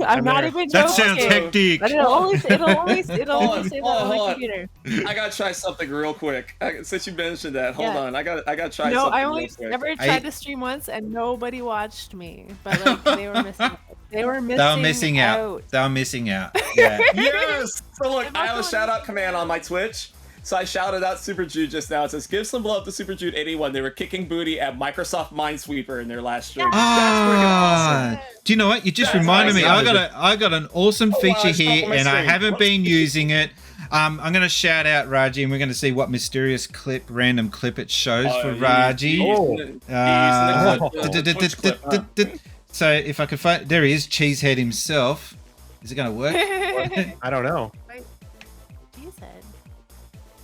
I'm not even joking. That sounds hectic. But it'll only say that on my on. computer. I gotta try something real quick. Since you mentioned that, hold Yeah. on. I gotta try No, something I only real quick. never tried to stream once, and nobody watched me. But like, they were missing. They were missing out. They were missing out. Yeah. Yes! So look, I'm I have a also- shout out command on my Twitch. So I shouted out SuperJoode just now. It says, give some love to SuperJoode81. They were kicking booty at Microsoft Minesweeper in their last stream. That's freaking awesome. Do you know what? You just That's reminded me. awesome. I got an awesome wow, feature it's here, up on my and I screen. haven't Whoops. been using it. I'm going to shout out Raji, and we're going to see what mysterious random clip it shows for Raji. So if I could find, there he is, Cheesehead himself. Is it going to work? I don't know. You said.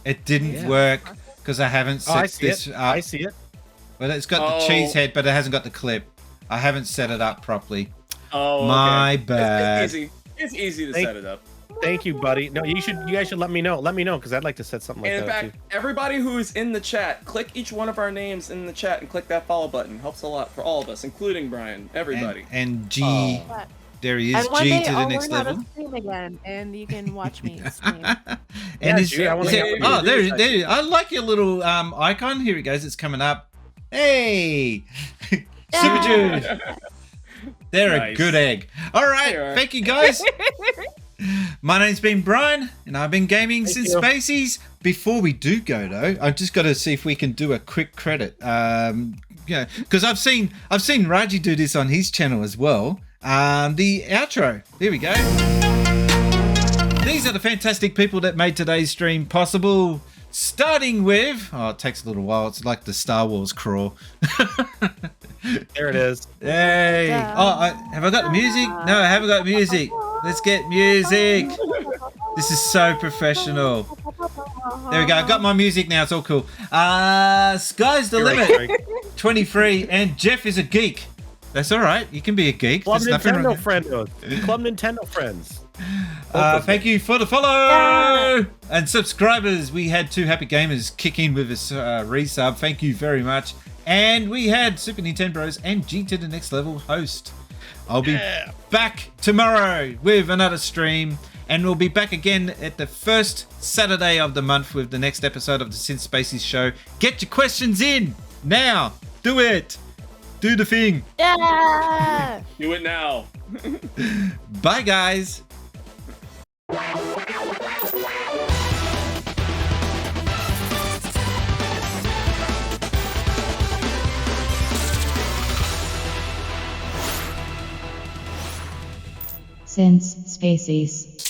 It didn't Yeah. work because I haven't Oh, I set see this it. up. I see it. Well, it's got the cheese head, but it hasn't got the clip. I haven't set it up properly. Oh, okay. My bad. It's easy. It's easy to Thank- set it up. Thank you, buddy. No, you guys should let me know. Let me know because I'd like to set something like And in that fact, too. everybody who is in the chat, click each one of our names in the chat and click that follow button. Helps a lot for all of us, including Brian. Everybody. And G, But- there he is, And one G day to the I'll next learn how level. to stream again, and you can watch me stream. And is, G, I wanna is get it- what you oh, there, I like your little icon. Here it goes. It's coming up. Hey, SuperJoode. They're a Nice. good egg. All right, They are. thank you guys. My name's been Brian, and I've been gaming since you. Spacies. Before we do go though, I've just got to see if we can do a quick credit. Because I've seen Raji do this on his channel as well. The outro. There we go. These are the fantastic people that made today's stream possible. Starting with, it takes a little while. It's like the Star Wars crawl. There it is. Hey! Have I got the music? No, I haven't got music. Let's get music. This is so professional. There we go. I've got my music now. It's all cool. Sky's the limit. Right. 23, and Jeff is a geek. That's all right. You can be a geek. Club There's nothing Nintendo wrong. friends. Club Nintendo friends. Thank you for the follow and subscribers. We had 2 happy gamers kick in with us resub. Thank you very much. And we had Super Nintendo Bros and G to the Next Level host. I'll be back tomorrow with another stream, and we'll be back again at the first Saturday of the month with the next episode of the Since Spacies Show. Get your questions in now. Do it. Do the thing. Yeah. Do it now. Bye, guys. Since Spacies.